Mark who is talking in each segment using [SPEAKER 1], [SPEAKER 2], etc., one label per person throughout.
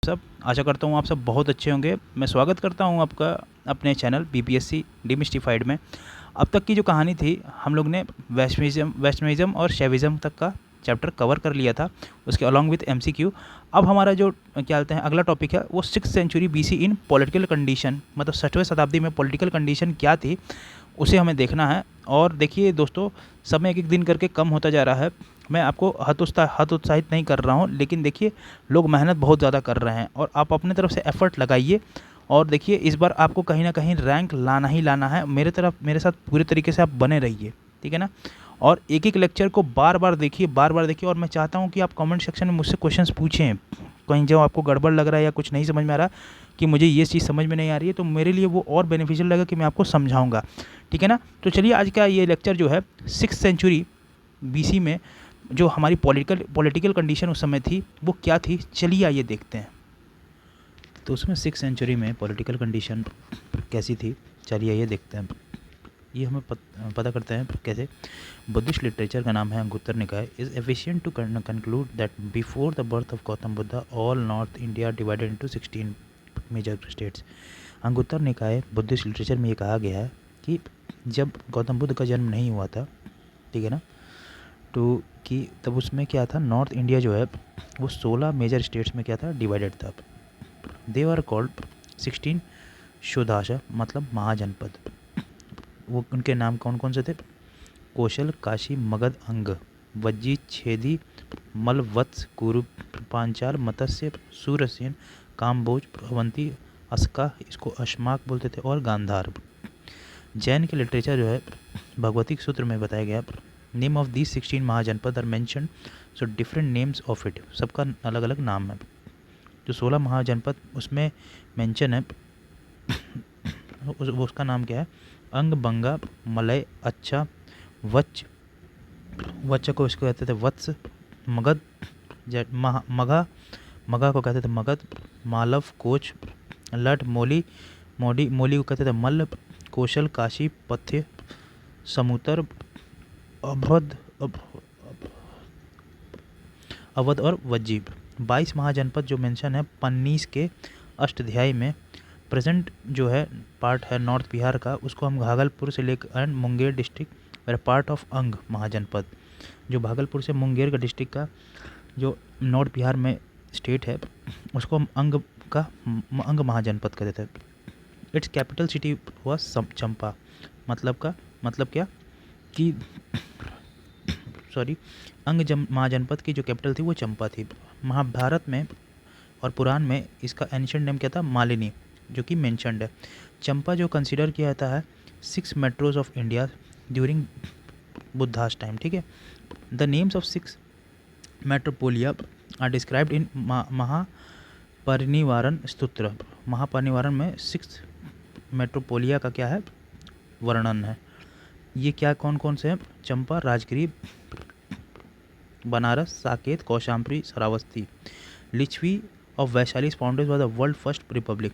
[SPEAKER 1] सब आशा करता हूँ आप सब बहुत अच्छे होंगे। मैं स्वागत करता हूँ आपका अपने चैनल बीपीएससी डिमिस्टिफाइड में। अब तक की जो कहानी थी, हम लोग ने वेस्टर्निज्म और शैविज़म तक का चैप्टर कवर कर लिया था, उसके अलॉन्ग विथ एमसीक्यू। अब हमारा जो क्या बोलते हैं अगला टॉपिक है वो 6th century BC in political condition, मतलब 6वीं शताब्दी में पॉलिटिकल कंडीशन क्या थी उसे हमें देखना है। और देखिए दोस्तों, समय एक एक दिन करके कम होता जा रहा है। मैं आपको हतोत्साहित नहीं कर रहा हूँ, लेकिन देखिए लोग मेहनत बहुत ज़्यादा कर रहे हैं और आप अपने तरफ से एफ़र्ट लगाइए। और देखिए इस बार आपको कहीं ना कहीं रैंक लाना ही लाना है। मेरे साथ पूरे तरीके से आप बने रहिए, ठीक है ना। और एक एक लेक्चर को बार बार देखिए, बार बार देखिए। और मैं चाहता हूँ कि आप कमेंट सेक्शन में मुझसे क्वेश्चंस पूछें। कहीं जो आपको गड़बड़ लग रहा है या कुछ नहीं समझ में आ रहा कि मुझे ये चीज़ समझ में नहीं आ रही है, तो मेरे लिए वो और बेनिफिशियल लगेगा कि मैं आपको समझाऊंगा, ठीक है ना। तो चलिए आज का ये लेक्चर जो है 6th सेंचुरी बीसी में जो हमारी पॉलिटिकल कंडीशन उस समय थी वो क्या थी, चलिए आइए देखते हैं। तो उसमें 6th सेंचुरी में पॉलिटिकल कंडीशन कैसी थी, चलिए आइए देखते हैं। ये हमें पता करते हैं कैसे। बुद्धिस्ट लिटरेचर का नाम है Anguttara Nikaya. Is efficient to conclude that before the birth of Gautam Buddha all north India divided into 16 major states. Anguttara Nikaya Buddhist literature में ये कहा गया है कि जब गौतम बुद्ध का जन्म नहीं हुआ था, ठीक है ना, तो कि तब उसमें क्या था, नॉर्थ इंडिया जो है वो 16 मेजर स्टेट्स में क्या था, डिवाइडेड था। दे आर कॉल्ड 16 शोधाशा, मतलब महाजनपद। वो उनके नाम कौन कौन से थे? कौशल, काशी, मगध, अंग, वज्जी, छेदी, मल, वत्स, कुरु, पांचाल, मत्स्य, सूरसेन, काम्बोज, अवंती, अस्का, इसको अश्माक बोलते थे, और गांधार। जैन के लिटरेचर जो है भगवती सूत्र में बताया गया, name of these 16 mahajanapada are mentioned, so different names of it, सबका अलग अलग नाम है। जो 16 महाजनपद उसमें मेंशन है उसका नाम क्या है? अंग, बंगा, मलय, अच्छा, वच्च, वच्च को इसको कहते थे वत्स, मगध, मगा, मगा को कहते थे मगध, मालव, कोच, लट, मोली, मोडी, मोली को कहते थे मल्ल, कौशल, काशी, पथ्य, समुतर, अवध, अवध और वज्जीब। 22 महाजनपद जो मेंशन है पन्नीस के अष्टाध्यायी में। प्रेजेंट जो है पार्ट है नॉर्थ बिहार का, उसको हम भागलपुर से लेकर एंड मुंगेर डिस्ट्रिक्ट और पार्ट ऑफ अंग महाजनपद। जो भागलपुर से मुंगेर का डिस्ट्रिक्ट का जो नॉर्थ बिहार में स्टेट है उसको हम अंग महाजनपद कहते थे। इट्स कैपिटल सिटी हुआ चंपा। मतलब क्या कि महाजनपद की जो कैपिटल थी वो चंपा थी। महाभारत में और पुराण में इसका एंशिएंट नेम क्या था? मालिनी, जो कि मेंशन्ड है। चंपा जो कंसीडर किया जाता है 6 metros of India during Buddha's time, ठीक है। The names of 6 metropolia are described in Mahaparinirvana Stotra. Mahaparinirvana में 6 मेट्रोपोलिया का क्या है? वर्णन है। ये क्या कौन कौन से हैं? Champa, Rajgiri, Banaras, Saket, Kaushambi, Shravasti. Lichchhavi of Vaishali founded by the world first republic.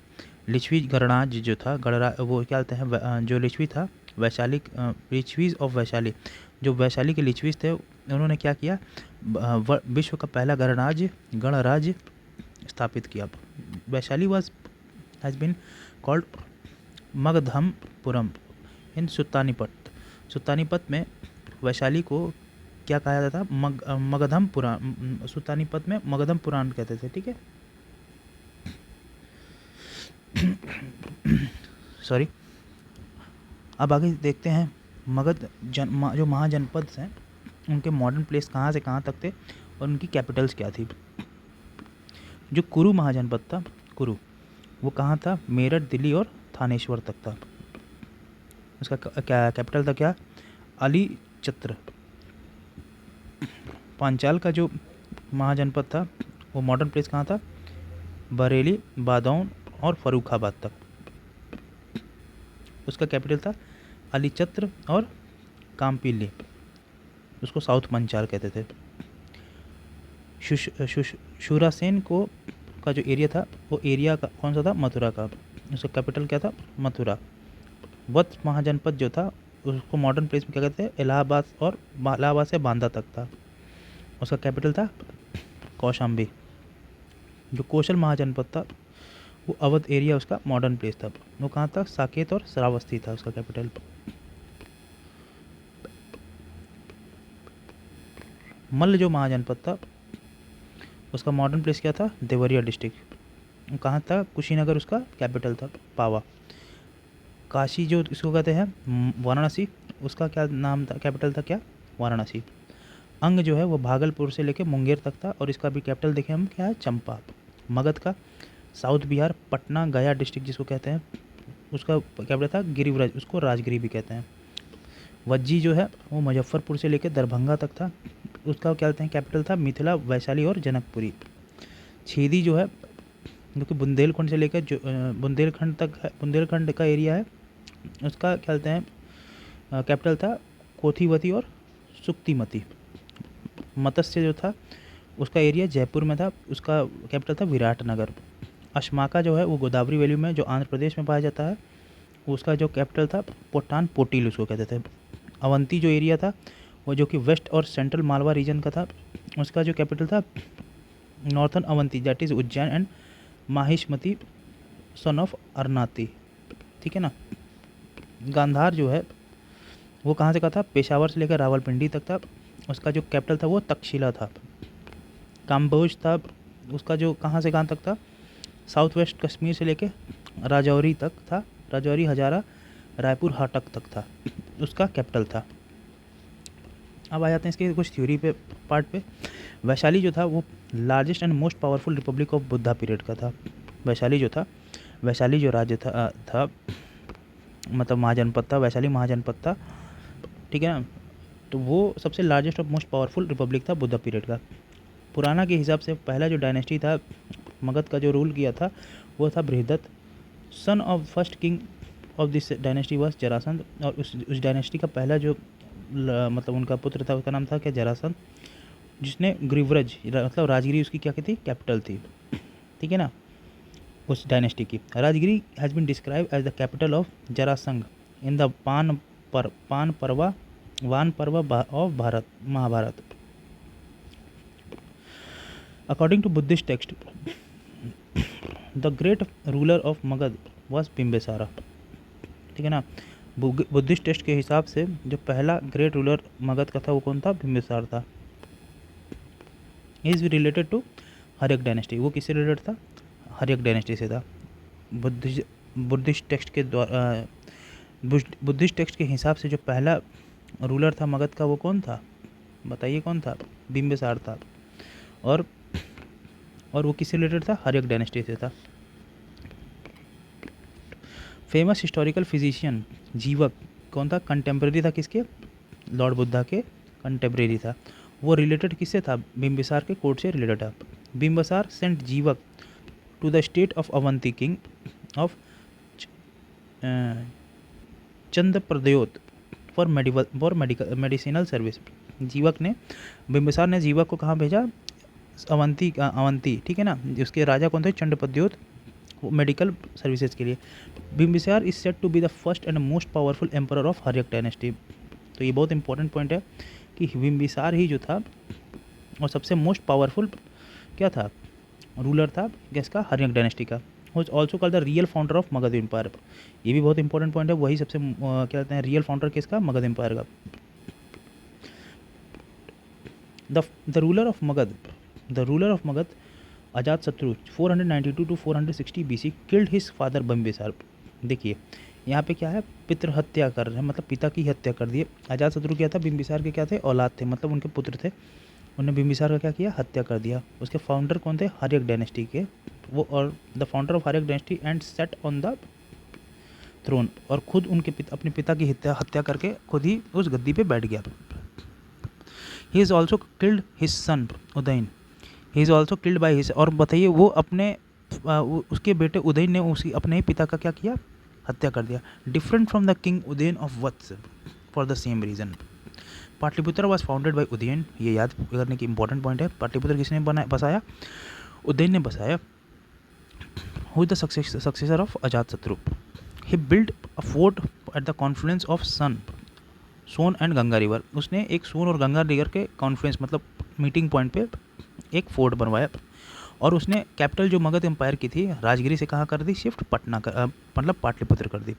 [SPEAKER 1] Lichchhavi गणराज जो था, वो क्या कहते हैं, जो लिच्छवी था वैशाली, लिच्छवीज ऑफ वैशाली, जो वैशाली के लिच्छवीज थे उन्होंने क्या किया? विश्व का पहला गणराज्य स्थापित किया। Vaishali was has been called Magadhampuram in Suttanipata में वैशाली को क्या कहा जाता था? मगधम पुराण। सुत्तानीपत में मगधम पुराण कहते थे, ठीक है। सॉरी। अब आगे देखते हैं जो महाजनपद हैं उनके मॉडर्न प्लेस कहाँ से कहाँ तक थे और उनकी कैपिटल्स क्या थी। जो कुरु महाजनपद था, कुरु, वो कहाँ था? मेरठ, दिल्ली और थानेश्वर तक था। उसका क्या कैपिटल था? क्या? अली छत्र। पांचाल का जो महाजनपद था वो मॉडर्न प्लेस कहाँ था? बरेली, बादौन और फर्रुखाबाद तक। उसका कैपिटल था अलीचत्र और कामपिल्ली, उसको साउथ पंचाल कहते थे। शूरासेन को का जो एरिया था वो एरिया का कौन सा था? मथुरा का। उसका कैपिटल क्या था? मथुरा। वत्स महाजनपद जो था उसको मॉडर्न प्लेस में क्या कहते हैं? इलाहाबाद से बांदा तक था। उसका कैपिटल था कौशाम्बी। जो कौशल महाजनपद था वो अवध एरिया उसका मॉडर्न प्लेस था। वो कहाँ था? साकेत और श्रावस्ती था उसका कैपिटल। मल्ल जो महाजनपद था उसका मॉडर्न प्लेस क्या था? देवरिया डिस्ट्रिक्ट। कहाँ था? कुशीनगर उसका कैपिटल था, पावा। काशी जो इसको कहते हैं वाराणसी, उसका क्या नाम था? कैपिटल था क्या? वाराणसी। अंग जो है वो भागलपुर से लेके मुंगेर तक था और इसका भी कैपिटल देखें हम क्या है? चंपा। मगध का साउथ बिहार, पटना, गया डिस्ट्रिक्ट जिसको कहते हैं उसका कैपिटल था गिरिव्रज, उसको राजगिरी भी कहते हैं। वज्जी जो है वो मुजफ्फरपुर से लेकर दरभंगा तक था, उसका क्या कहते हैं? कैपिटल था मिथिला, वैशाली और जनकपुरी। छेदी जो है जो कि बुंदेलखंड से लेकर जो बुंदेलखंड तक है, बुंदेलखंड का एरिया है, उसका क्या कहते हैं? कैपिटल था कोथीवती और सुक्तिमती। मत्स्य जो था उसका एरिया जयपुर में था, उसका कैपिटल था विराटनगर। अशमाका जो है वो गोदावरी वैली में जो आंध्र प्रदेश में पाया जाता है, उसका जो कैपिटल था पोटान पोटील उसको कहते थे। अवंती जो एरिया था वो जो कि वेस्ट और सेंट्रल मालवा रीजन का था, उसका जो कैपिटल था northern Avanti, that is Ujjain and Mahishmati son of Arnati. ठीक है ना। गांधार जो है वो कहाँ से का था? पेशावर से लेकर रावलपिंडी तक था, उसका जो कैपिटल था वो तक्षशिला था। काम्बोज था उसका जो कहाँ से कहाँ तक था? साउथ वेस्ट कश्मीर से लेके राजौरी तक था, राजौरी, हजारा, रायपुर, हाटक तक था, उसका कैपिटल था। अब आ जाते हैं इसके कुछ थ्योरी पे पार्ट पे। वैशाली जो था वो largest and most powerful Republic of Buddha period का था। वैशाली जो था, वैशाली जो राज्य था मतलब महाजनपद था, वैशाली महाजनपद था, ठीक है ना। तो वो सबसे लार्जेस्ट और मोस्ट पावरफुल रिपब्लिक था बुद्धा पीरियड का। पुराना के हिसाब से पहला जो डायनेस्टी था मगध का जो रूल किया था वो था Brihadatta. Son of first king of this dynasty was Jarasandha, और उस डायनेस्टी का पहला जो मतलब उनका पुत्र था उसका नाम था क्या? जरासंध, जिसने गिरिव्रज मतलब राजगिरी उसकी क्या कहती? कैपिटल थी। ठीक है ना। उस डायनेस्टी की Rajgiri has been describe as the capital of Jarasandha in the Vana Parva of Bharat, Mahabharata. According to Buddhist text the great ruler of Magadh was Bimbisara. ठीक है ना। बुद्धिस्ट टेक्स्ट के हिसाब से जो पहला ग्रेट रूलर मगध का था वो कौन था? बिम्बिसार था। Is related to Haryanka dynasty. वो किससे रिलेटेड था? हर्यक डायनेस्टी से था। बुद्धिस्ट टेक्स्ट के द्वारा बुद्धिस्ट टेक्स्ट के हिसाब से जो पहला रूलर था मगध का वो कौन था? बताइए कौन था? बिम्बिसार था। और वो किससे रिलेटेड था? हर्यक डायनेस्टी से था। फेमस हिस्टोरिकल फिजिशियन जीवक कौन था? कंटेम्प्रेरी था किसके? लॉर्ड बुद्धा के कंटेम्प्रेरी था। वो रिलेटेड किससे था? बिम्बिसार के कोर्ट से रिलेटेड था। Bimbisara sent Jivaka to the state of Avanti king of Chandapradyota for medicinal service. Bimbisara ने जीवक को कहाँ भेजा? अवंती, ठीक है ना। उसके राजा कौन थे? चंद्रप्रद्योत, मेडिकल सर्विसेज के लिए। Bimbisara is said to be the first and most powerful emperor of Haryanka dynasty. तो ये बहुत इंपॉर्टेंट पॉइंट है कि बिम्बिसार ही जो था और सबसे मोस्ट पावरफुल क्या था? रूलर था किसका? हर्यक डायनेस्टी का। Was also called the real founder of Magadha empire. ये भी बहुत इंपॉर्टेंट पॉइंट है, वही सबसे क्या कहते हैं? रियल फाउंडर किसका? मगध एम्पायर का। द रूलर ऑफ मगध अजात शत्रु 492 to 460 BC killed his father Bimbisara. देखिए यहाँ पे क्या है? पितृ हत्या कर रहे हैं, मतलब पिता की हत्या कर दिए। अजात शत्रु क्या था? बिम्बिसार के क्या थे? औलाद थे, मतलब उनके पुत्र थे। उन्होंने बिम्बिसार का क्या किया? हत्या कर दिया। उसके फाउंडर कौन थे? हर्यक डायनेस्टी के वो, और the founder of Haryanka dynasty and set on the throne, और खुद उनके अपने पिता की हत्या करके खुद ही उस गद्दी पे बैठ गया। He is also killed his sun Udayan. He is also killed by his, और बताइए वो अपने उसके बेटे उदयन ने उसी अपने ही पिता का क्या किया? हत्या कर दिया। Different from the king Udayan of Vatsa for the same reason. Pataliputra was founded by Udayan. ये याद करने की इंपॉर्टेंट पॉइंट है। पाटलिपुत्र किसने बसाया? उदयन ने बसाया। Who is the successor of Ajatashatru? He build a fort at the confluence of Son and Ganga river. उसने एक सोन और गंगा रिवर के कॉन्फ्लुएंस मतलब मीटिंग पॉइंट पे एक फोर्ट बनवाया। और उसने कैपिटल जो मगध एम्पायर की थी राजगिरी से कहाँ कर दी, शिफ्ट पटना मतलब पाटलिपुत्र कर दी।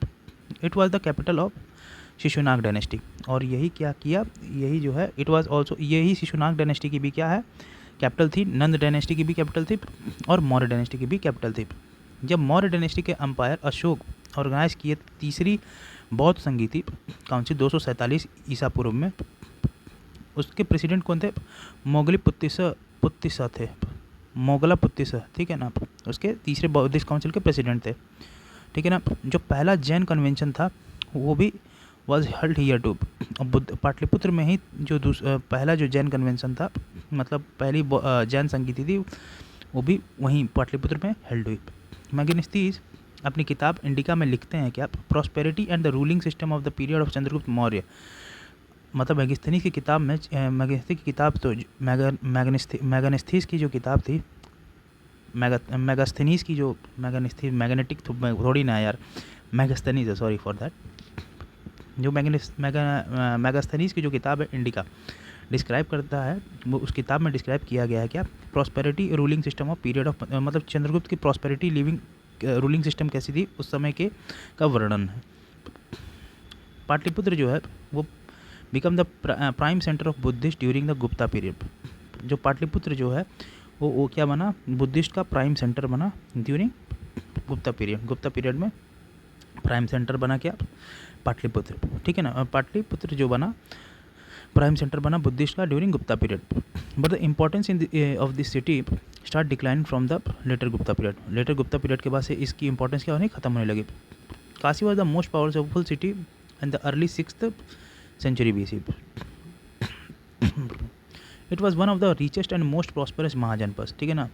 [SPEAKER 1] It was the capital of Shishunaga dynasty. और यही क्या किया, यही जो है इट वाज ऑल्सो, यही शिशुनाग डायनेस्टी की भी क्या है, कैपिटल थी। नंद डायनेस्टी की भी कैपिटल थी और मौर्य डायनेस्टी की भी कैपिटल थी। जब मौर्य डायनेस्टी के अंपायर अशोक ऑर्गेनाइज किए तीसरी बौद्ध संगीति काउंसिल 247 ईसा पूर्व में, उसके प्रेसिडेंट कौन थे, मोगली पुत्तिसा थे, मोगला पुत्तिसा, ठीक है ना, उसके तीसरे बौद्धिस्ट काउंसिल के प्रेसिडेंट थे, ठीक है ना। जो पहला जैन कन्वेंशन था वो भी was held here too, Pataliputra में ही जो पहला जो जैन कन्वेंशन था, मतलब पहली जैन संगीति थी, वो भी वहीं पाटलिपुत्र में हेल्ड हुई। मैगनेस्टीज अपनी किताब इंडिका में लिखते हैं कि prosperity and the ruling system of the period of Chandragupta Maurya, मतलब मैगस्थनीज की किताब में, मैगस्थी की किताब तो मैगनेस्थीज की जो किताब थी, मैगस्थनीज की जो मैग्नेटिक थोड़ी ना यार, मैगस्थनीज है, सॉरी फॉर दैट। जो मैगस्थनीज की जो किताब है इंडिका डिस्क्राइब करता है, वो उस किताब में डिस्क्राइब किया गया है क्या, prosperity ruling system of period of, मतलब चंद्रगुप्त की प्रॉस्पेरिटी लिविंग रूलिंग सिस्टम कैसी थी उस समय के का वर्णन है। पाटलिपुत्र जो है वो become the prime centre of Buddhist during the Gupta period. जो पाटलिपुत्र जो है वो क्या बना, बुद्धिस्ट का प्राइम सेंटर बना during Gupta period. Gupta period में प्राइम सेंटर बना क्या, पाटलिपुत्र, ठीक है ना। पाटलिपुत्र जो बना प्राइम सेंटर बना बुद्धिस्ट का during Gupta period. But the importance in of this city start decline from the later Gupta period. Later Gupta period के बाद से इसकी इंपॉर्टेंस क्या होने, खत्म होने लगी। Kashi was the most powerful city in the early 6th century BC. It was one of the richest and most prosperous mahajanapada, ठीक है ना,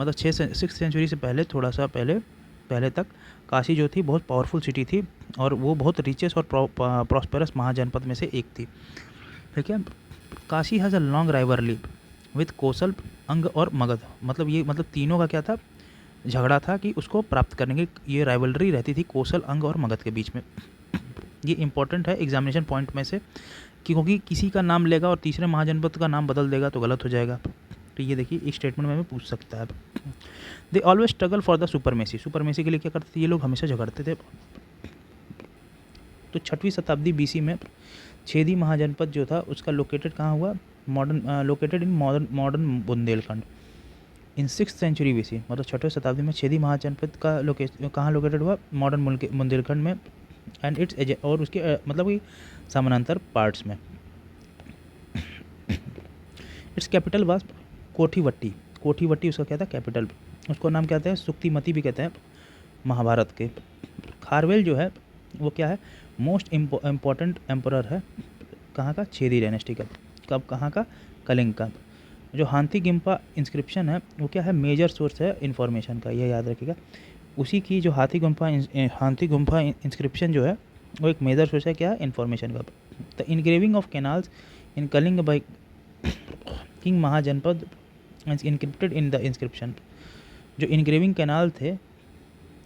[SPEAKER 1] मतलब 6th सेंचुरी से पहले, थोड़ा सा पहले तक काशी जो थी बहुत पावरफुल सिटी थी और वो बहुत रिचेस्ट और प्रॉस्परस महाजनपद में से एक थी, ठीक है। Kashi has a long rivalry with Kosala, Anga और मगध, मतलब ये मतलब तीनों का क्या था, झगड़ा था कि उसको प्राप्त करने की ये राइवलरी रहती थी कोसल, अंग और मगध के बीच में। ये इंपॉर्टेंट है एग्जामिनेशन पॉइंट में से, क्योंकि किसी का नाम लेगा और तीसरे महाजनपद का नाम बदल देगा तो गलत हो जाएगा। तो ये देखिए इस स्टेटमेंट में भी पूछ सकता है। They always struggle for the supremacy. Supremacy के लिए क्या करते थे ये लोग, हमेशा झगड़ते थे। तो 6वीं शताब्दी BC में छेदी महाजनपद जो था उसका लोकेटेड कहाँ हुआ, located in modern Bundelkhand in 6th century BC, मतलब 6वीं शताब्दी में छेदी महाजनपद का कहाँ लोकेटेड हुआ, मॉडर्न बुंदेलखंड में, एंड इट्स और उसके मतलब कि समानांतर पार्ट्स में। Its capital was Kothivatti. Kothivatti उसका क्या था, कैपिटल। उसको नाम क्या कहते हैं, सुक्तिमती भी कहते हैं महाभारत के। खारवेल जो है वो क्या है, मोस्ट इम्पॉर्टेंट एम्परर है कहाँ का, छेदी डायनेस्टी का। कब, कहाँ का, कलिंग का। जो हांथी गिम्पा इंस्क्रिप्शन है वो क्या है, मेजर सोर्स है इन्फॉर्मेशन का, यह याद रखिएगा। उसी की जो हाथी गुम्फा इंस्क्रिप्शन जो है वो एक मेजर सोर्स है क्या, इन्फॉर्मेशन का। The engraving of canals in Kalinga by king mahajanapada encrypted in the inscription. जो इनग्रेविंग कैनाल थे,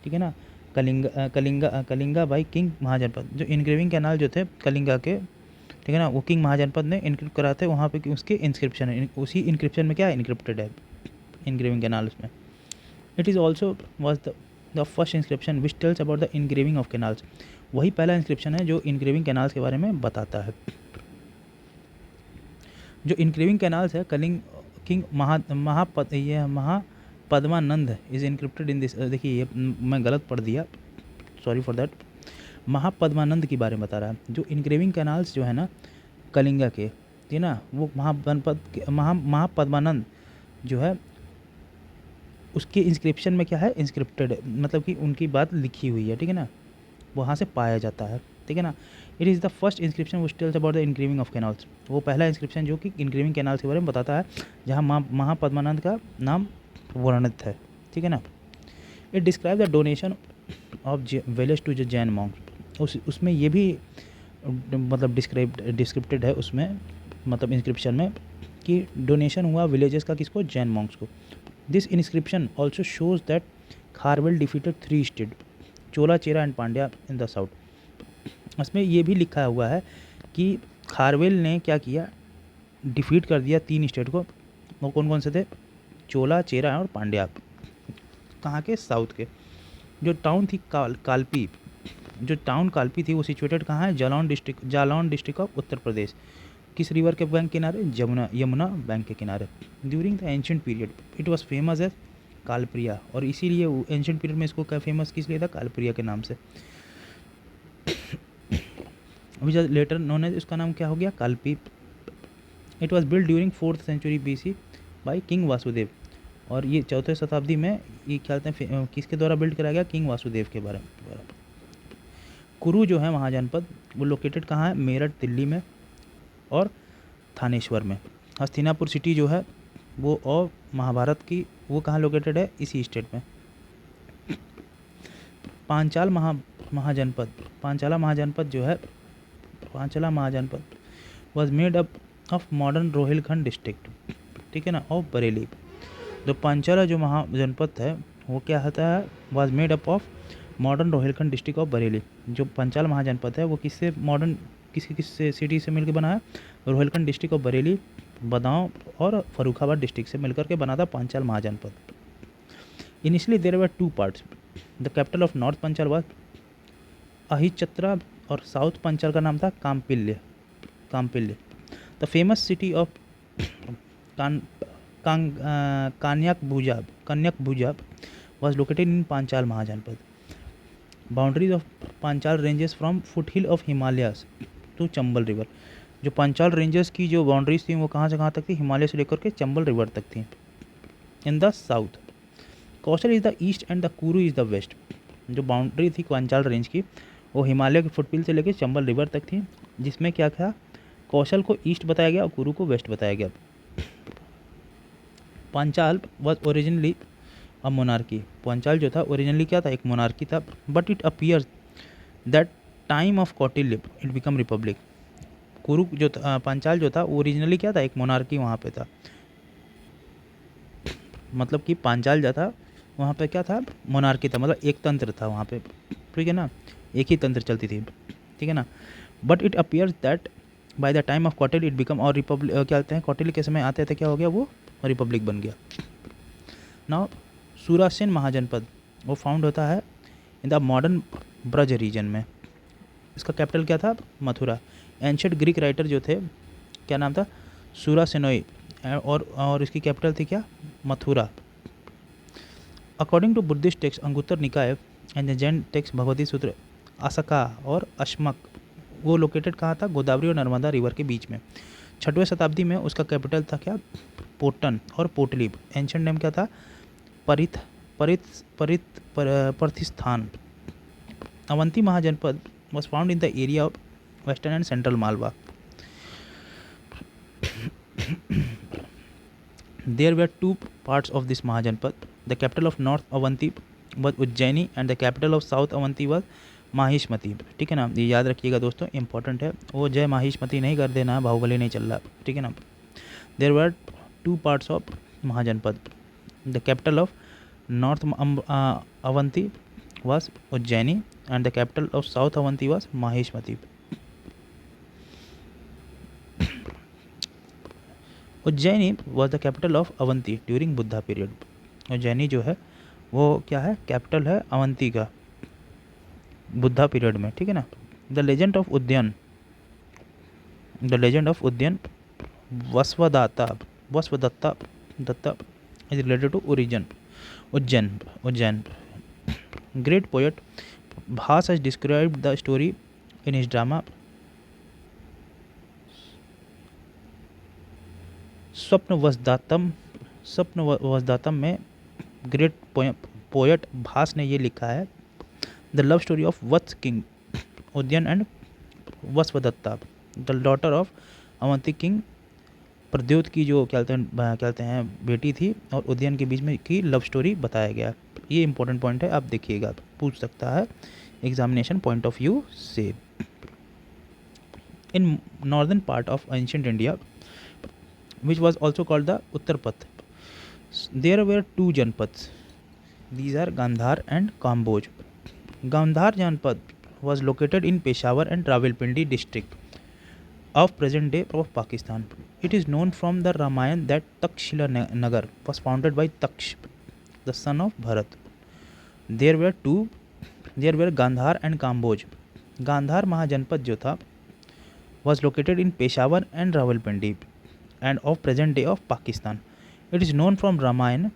[SPEAKER 1] ठीक है ना, कलिंगा बाई किंग महाजनपद, जो इनग्रेविंग कैनाल जो थे कलिंगा के, ठीक है ना, वो किंग महाजनपद ने इनक्रिप्ट कराते वहाँ पे उसके इंस्क्रिप्शन है, उसी इंक्रिप्शन में क्या इनक्रिप्टेड है इनग्रेविंग कैनाल उसमें। It is also was the first inscription which tells about the engraving of canals. वही पहला इंस्क्रिप्शन है जो इनग्रेविंग कैनाल्स के बारे में बताता है। जो इनग्रेविंग कैनाल्स है Kalinga king Mahapadmananda is encrypted in this. देखिए ये मैं गलत पढ़ दिया, सॉरी फॉर दैट। महापद्मानंद के बारे में बता रहा है। जो इनग्रेविंग कैनाल्स जो है ना कलिंगा के, ठीक है ना, वो महापद्मानंद जो है उसके इंस्क्रिप्शन में क्या है, इंस्क्रिप्टेड है, मतलब कि उनकी बात लिखी हुई है, ठीक है ना, वहाँ से पाया जाता है, ठीक है ना। It is the first inscription which tells about the engraving of canals. वो पहला इंस्क्रिप्शन जो कि इनग्रेविंग कैनाल्स के बारे में बताता है, जहाँ महापद्मानंद का नाम वर्णित है, ठीक है ना। It describe the donation of village to Jain monks. उसमें ये भी मतलब डिस्क्रिप्टेड है उसमें, मतलब इंस्क्रिप्शन में, कि डोनेशन हुआ विलेजेस का किसको, जैन मॉन्क्स को। This inscription also shows that Kharavela defeated 3 state, Chola, Chera and Pandya in the south. इसमें ये भी लिखा हुआ है कि खारवेल ने क्या किया, डिफीट कर दिया 3 स्टेट को। वो कौन कौन से थे, चोला, चेरा और पांड्या। कहाँ के? साउथ के। जो टाउन थी कालपी, जो टाउन कालपी थी वो सिचुएटेड कहाँ है? Jalaun district of Uttar Pradesh. किस रिवर के बैंक किनारे? यमुना बैंक के किनारे। During the ancient period it was famous as Kalpriya, और इसीलिए एंशियंट पीरियड में इसको क्या फेमस किस लिए था? कालप्रिया के नाम से। विच लेटर नोन एज, उसका नाम क्या हो गया? Kalpi. It was build during 4th century BC by king Vasudeva, और ये 4वीं शताब्दी में ये क्या कहते हैं किसके द्वारा बिल्ड कराया गया? किंग वासुदेव के बारे में। कुरु जो है महाजनपद वो लोकेटेड कहाँ है? मेरठ दिल्ली में और थानेश्वर में। हस्तिनापुर सिटी जो है वो और महाभारत की वो कहाँ लोकेटेड है? इसी स्टेट में। पांचाला महाजनपद जो है, Panchala mahajanapada was made up of modern Rohilkhand district, ठीक है ना, ऑफ बरेली। जो पांचाला जो महाजनपद है वो क्या होता है? Was made up of modern Rohilkhand district of Bareilly. जो पांचाल महाजनपद है वो किससे मॉडर्न किस सिटी से मिलकर बना है? रोहिलखंड डिस्ट्रिक्ट ऑफ बरेली, बदाऊं और फरुखाबाद डिस्ट्रिक्ट से मिलकर के बना था Panchala mahajanapada. Initially there were 2 parts. The capital of north Panchala was Ahichhatra और साउथ पंचाल का नाम था Kampilya. The famous city of Kanyakubja was located in Panchala mahajanapada. Boundaries of Panchala ranges from foothill of Himalayas to Chambal river. जो पांचाल रेंजेस की जो बाउंड्रीज थी वो कहाँ से कहाँ तक थी? हिमालय से लेकर के चंबल रिवर तक थी। In the south Kaushal is the east and the कुरु इज़ द वेस्ट। जो बाउंड्री थी पांचाल रेंज की वो हिमालय के फुटहिल से लेकर चंबल रिवर तक थी, जिसमें क्या था? कौशल को ईस्ट बताया गया और कुरु को वेस्ट बताया गया। Panchal was originally a monarchy. Panchal जो था ओरिजिनली क्या था? एक मोनार्की था, but it appears that time of Kautilya it become Republic. कुरु जो था, पांचाल जो था ओरिजिनली क्या था? एक मोनार्की वहाँ पे था, मतलब कि पांचाल जो था वहाँ पे क्या था? मोनार्की था, मतलब एक तंत्र था वहाँ पे, ठीक है ना, एक ही तंत्र चलती थी, ठीक है ना। But it appears that by the time of Kautilya it become और रिपब्लिक, क्या कहते हैं, कौटिल्य के समय आते थे क्या हो गया? वो रिपब्लिक बन गया। नाउ सुरासेन महाजनपद वो फाउंड होता है in the modern Braj region में। इसका कैपिटल क्या था? मथुरा। एंशियंट ग्रीक राइटर जो थे क्या नाम था? सुरासेनोई, और इसकी कैपिटल थी क्या? Mathura. According to Buddhist text Anguttara Nikaya and Jain text Bhagwati Sutra असका और अश्मक वो लोकेटेड कहाँ था? गोदावरी और नर्मदा रिवर के बीच में। 6वीं शताब्दी में उसका कैपिटल था क्या? पोटन और पोटली। एंशियंट नेम क्या था? पर्थिस्थान। Avanti महाजनपद was found in the area of western and central Malwa. There were 2 parts of this Mahajanpad. The capital of North Avanti was Ujjaini and the capital of South Avanti was Mahishmati. ठीक है ना, ये याद रखिएगा दोस्तों, important है। वो जय माहिष्मती नहीं कर देना, बाहुबली नहीं चल रहा, ठीक है ना। There were 2 parts of mahajanapada. The capital of north Avanti was Ujjaini and the capital of South Avanti was Maheshmati. Ujjaini was the capital of Avanti during Buddha period. Ujjaini जो है वो क्या है? कैपिटल है अवंती का बुद्धा पीरियड में, ठीक है ना। The legend of Udayan Vasavadatta is related to Ujjain. Great poet Bhas has described the story in his drama Swapnavasavadattam में ग्रेट पोएट भास ने ये लिखा है, the love story of Vatsa king Udayan and Vasavadatta, the daughter of Avanti king Pradyota की जो क्या कहते हैं बेटी थी और उद्यन के बीच में की लव स्टोरी बताया गया। ये इंपॉर्टेंट पॉइंट है, आप देखिएगा, पूछ सकता है एग्जामिनेशन पॉइंट ऑफ व्यू से। In northern part of ancient India which was also called the Uttarpath, there were 2 janpads. These are Gandhar and Kamboj. Gandhar Janpad was located in Peshawar and Rawalpindi district. of present day of Pakistan. It is known from the Ramayana that Takshila Nagar was founded by Taksh, the son of Bharat. There were Gandhar and Kamboj. Gandhar महाजनपद जो था was located in Peshawar and Rawalpindi and of present day of Pakistan. It is known from Ramayana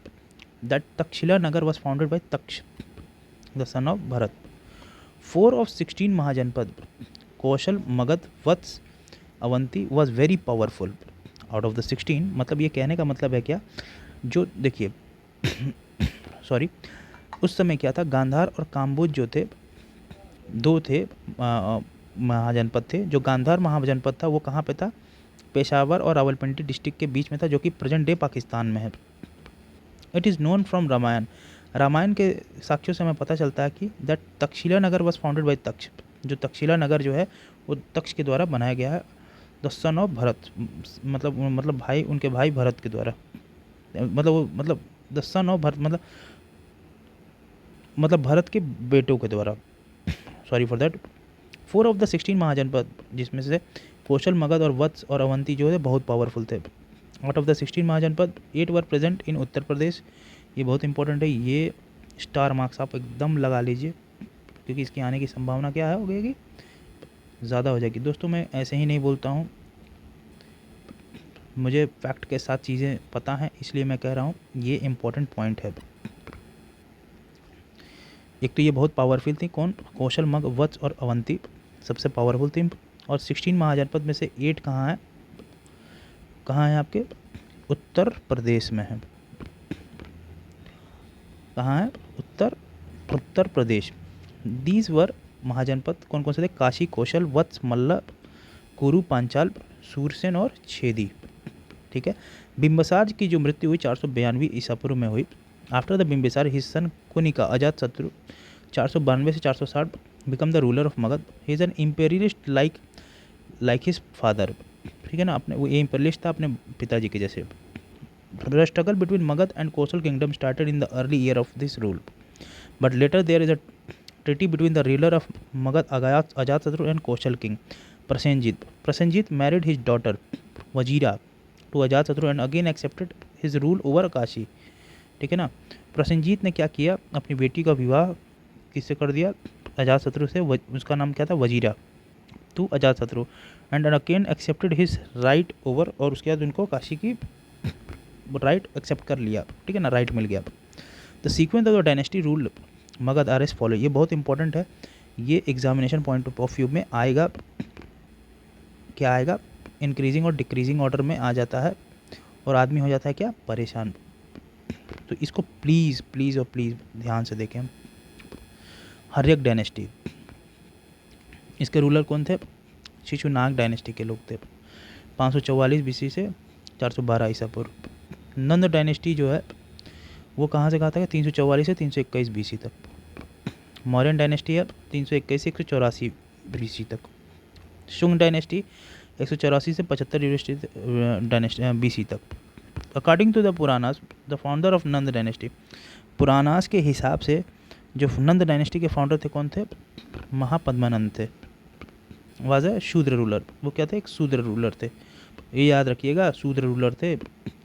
[SPEAKER 1] that Takshila Nagar was founded by Taksh, the son of Bharat. 4 of 16 Mahajanpad, Kaushal, Magad, Vats, Avanti was very powerful. Out of the 16, मतलब ये कहने का मतलब है क्या, जो देखिए sorry, उस समय क्या था, गांधार और काम्बोज जो थे, दो थे महाजनपद थे. जो गांधार महाजनपद था वो कहाँ पे था, पेशावर और रावलपिंडी डिस्ट्रिक्ट के बीच में था, जो कि प्रेजेंट डे पाकिस्तान में है. It is known from Ramayana. Ramayana के साक्ष्यों से हमें पता चलता है कि दैट तक्षशिला नगर वॉज फाउंडेड बाय तक्ष. जो तक्षशिला नगर जो है वो तक्ष के द्वारा बनाया गया है. द सन ऑफ भरत, मतलब भाई, उनके भाई भरत के द्वारा, मतलब द सन ऑफ भरत, मतलब भरत के बेटों के द्वारा. Sorry for that. 4 of the 16 महाजनपद, जिसमें से कौशल, मगध और वत्स और अवंती जो है बहुत पावरफुल थे. Out of the 16 mahajanapada 8 were present in Uttar Pradesh. ये बहुत इंपॉर्टेंट है, ये स्टार मार्क्स आप एकदम लगा लीजिए, क्योंकि इसके आने की संभावना क्या है, हो गई कि ज़्यादा हो जाएगी. दोस्तों मैं ऐसे ही नहीं बोलता हूँ, मुझे फैक्ट के साथ चीज़ें पता हैं, इसलिए मैं कह रहा हूँ ये इम्पोर्टेंट पॉइंट है. एक तो ये बहुत पावरफुल थी, कौन, कौशल, मग, वत्स और अवंती सबसे पावरफुल थी. और 16 महाजनपद में से 8 कहाँ है आपके, उत्तर प्रदेश में है. कहाँ है, उत्तर प्रदेश. दीज वर महाजनपद कौन कौन से थे, काशी, कौशल, वत्स, मल्ल, कुरु, पांचाल, सूरसेन और छेदी. ठीक है. बिम्बिसार की जो मृत्यु हुई 492 ईसा पूर्व में हुई. After the Bimbisara his son Kunika Ajatashatru 492 से 460 become the ruler of Magadha. He is an imperialist like his father. ठीक है ना, अपने वो ये इम्पेरियलिस्ट था अपने पिताजी के जैसे. The struggle between Magadha and Kosala kingdom started in the early year of this rule, but later there is a treaty between the ruler of Magad Ajatasattu and Kaushal king Prasenjit. Prasenjit married his daughter Vajira to Ajatasattu and again accepted his rule over Kashi. ठीक है ना. प्रसेंजीत ने क्या किया, अपनी बेटी का विवाह किससे कर दिया, अजातशत्रु से. उसका नाम क्या था, Vajira, to Ajatashatru, and again accepted his right over, और उसके बाद उनको काशी की राइट एक्सेप्ट कर लिया. ठीक है ना, राइट मिल गया. The sequence of the dynasty rule Magadh R S follow. ये बहुत इंपॉर्टेंट है, ये एग्जामिनेशन पॉइंट ऑफ व्यू में आएगा. क्या आएगा, इंक्रीजिंग और डिक्रीजिंग ऑर्डर में आ जाता है, और आदमी हो जाता है क्या, परेशान. तो इसको प्लीज़ प्लीज़ और प्लीज़ ध्यान से देखें. हर्यक डायनेस्टी, इसके रूलर कौन थे, शिशुनाग डायनेस्टी के लोग थे. 544 बीसी से 412 ईसा पूर्व. नंद डायनेस्टी जो है वो कहाँ से कहाँ तक है, 344 से 321 बीसी तक. मौर्यन डायनेस्टी है 321 से 184 बीसी तक. शुंग डायनेस्टी 184 से 75 बीसी तक. According to the Puranas, the founder of Nanda dynasty, Puranas के हिसाब से जो नंद डायनेस्टी के फाउंडर थे कौन थे, महापद्मानंद थे. वाज ए शूद्र रूलर. वो क्या थे, एक शूद्र रूलर थे, ये याद रखिएगा, शूद्र रूलर थे.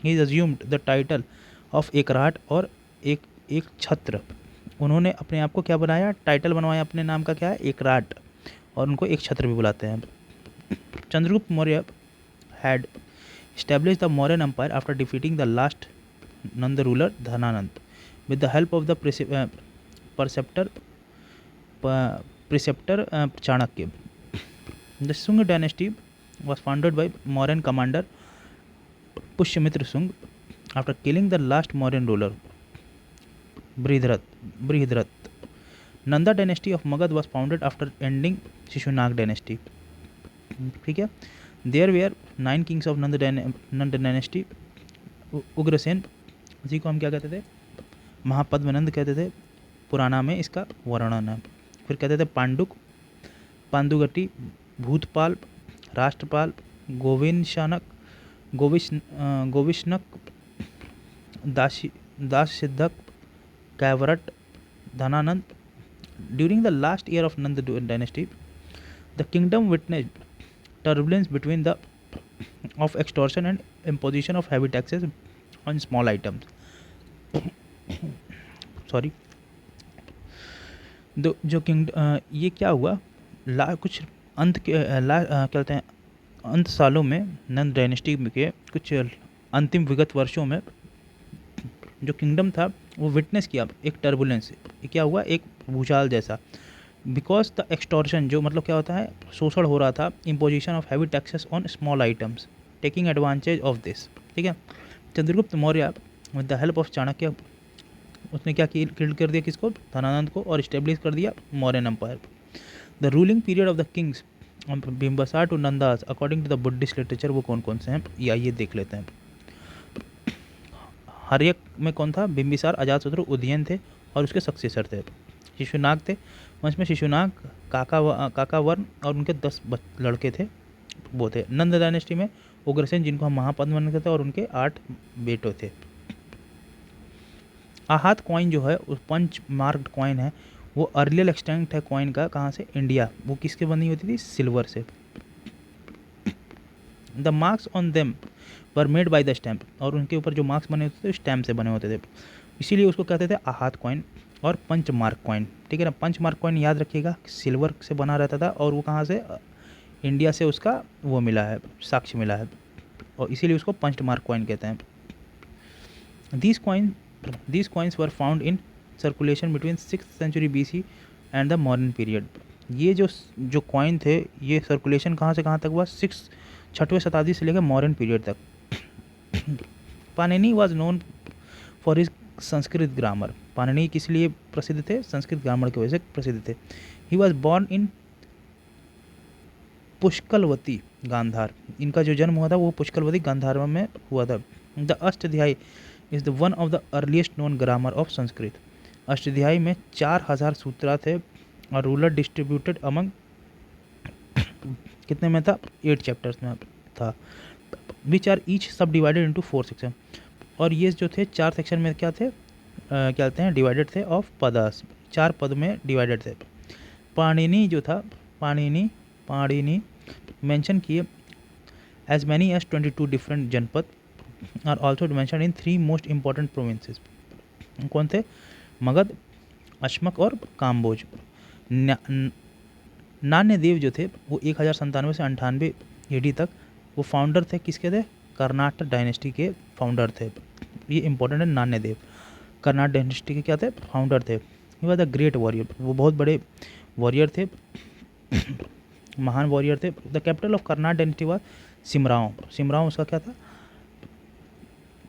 [SPEAKER 1] ही अज्यूम्ड द टाइटल ऑफ एकराट और एक छत्र. उन्होंने अपने आप को क्या बनाया, टाइटल बनवाया अपने नाम का, क्या है, एकराट, और उनको एक छत्र भी बुलाते हैं. Chandragupta Maurya had established the Mauryan Empire after defeating the last Nanda ruler Dhananand with the help of the preceptor Chanakya. The Sung dynasty was founded by Mauryan commander Pushyamitra Sung after killing the last Mauryan ruler Brihadrat. Nanda dynasty of Magad was founded after ending Shishunag dynasty. ठीक है. There were 9 kings of Nanda dynasty. Ugrasen, इसी को हम क्या कहते थे, महापद्मनंद कहते थे, पुराना में इसका वर्णन है. फिर कहते थे Panduka, Pandugati, Bhutapala, Rashtrapala, Govishanaka, Dasa Siddhaka, Kaivarta, Dhanananda. During the last year of Nanda dynasty the kingdom witnessed turbulence between the of extortion and imposition of heavy taxes on small items. Sorry, जो किंग ये क्या हुआ कुछ अंत के क्या कहते हैं अंत सालों में नंद डायनेस्टी के कुछ अंतिम विगत वर्षों में जो किंगडम था वो विटनेस किया एक टर्बुलेंस। ये क्या हुआ, एक भूचाल जैसा, बिकॉज द एक्सटॉर्शन, जो मतलब क्या होता है शोषण हो रहा था, imposition of heavy taxes on small items, taking advantage of this. ठीक है, Chandragupta Maurya with the help of Chanakya, उसने क्या किल्ड कर दिया किसको, धनानंद को, और इस्टेब्लिश कर दिया Mauryan empire. The ruling period of the kings Bimbisara to Nandas according to the Buddhist literature वो कौन कौन से हैं, या ये देख लेते हैं। हर्यक में कौन था, बिम्बिसार, अजातशत्रु, उदयन थे और उसके सक्सेसर थे। शिशुनाग थे, वंश में शिशुनाग, काकावर्ण और उनके 10 लड़के थे, वो थे। नंद डायनेस्टी में उग्रसेन, जिनको हम महापद्म मानते थे, और उनके 8 बेटों थे। आहत कॉइन जो है, उस पंच मार्क्ड कॉइन है, वो अर्लियर एक्सटेंट है कॉइन का, कहाँ से, इंडिया। वो किसके बनी होती थी, सिल्वर से। The marks on them were made by the stamp, और उनके ऊपर जो मार्क्स बने होते थे स्टैम्प से बने होते थे, इसीलिए उसको कहते थे आहत कॉइन और पंच मार्क कॉइन। ठीक है ना, पंच मार्क कॉइन याद रखिएगा, सिल्वर से बना रहता था, और वो कहाँ से, इंडिया से उसका वो मिला है, साक्ष्य मिला है, और इसीलिए उसको पंच मार्क कॉइन कहते हैं। These coins were found in circulation between 6th century BC and the modern period। ये जो कॉइन थे, ये सर्कुलेशन कहाँ से कहाँ तक हुआ, 6वीं शताब्दी से लेकर मॉडर्न पीरियड तक। Panini was known for his Sanskrit grammar. Panini किस लिए प्रसिद्ध थे, संस्कृत ग्रामर की वजह से प्रसिद्ध थे। He was born in Pushkalavati Gandhara, इनका जो जन्म हुआ था वो पुष्कलवती गांधार में हुआ था। The Ashtadhyayi is the one of the earliest known grammar of Sanskrit. Ashtadhyayi में 4000 सूत्रा थे, और रूलर डिस्ट्रीब्यूटेड अमंग कितने में था, 8 चैप्टर्स में था, विच आर ईच सब डिवाइडेड इंटू 4 सेक्शन। और ये जो थे 4 सेक्शन में क्या थे, क्या कहते हैं, डिवाइडेड थे ऑफ पदास, 4 पद में डिवाइडेड थे। पाणिनि जो था, पाणिनि मेंशन किए as many as 22 different janapada are also mention in 3 most important provinces. कौन थे, मगध, अश्मक और काम्बोज। नान्यदेव जो थे वो 1097 से 98 AD तक वो फाउंडर थे, किसके थे, कर्नाटक डायनेस्टी के फाउंडर थे। ये इंपॉर्टेंट है, नान्यदेव कर्नाटक डायनेस्टी के क्या थे, फाउंडर थे। He was the great warrior, वो बहुत बड़े वॉरियर थे, महान वॉरियर थे। The capital of Karnataka dynasty was Simrao. Simrao उसका क्या था,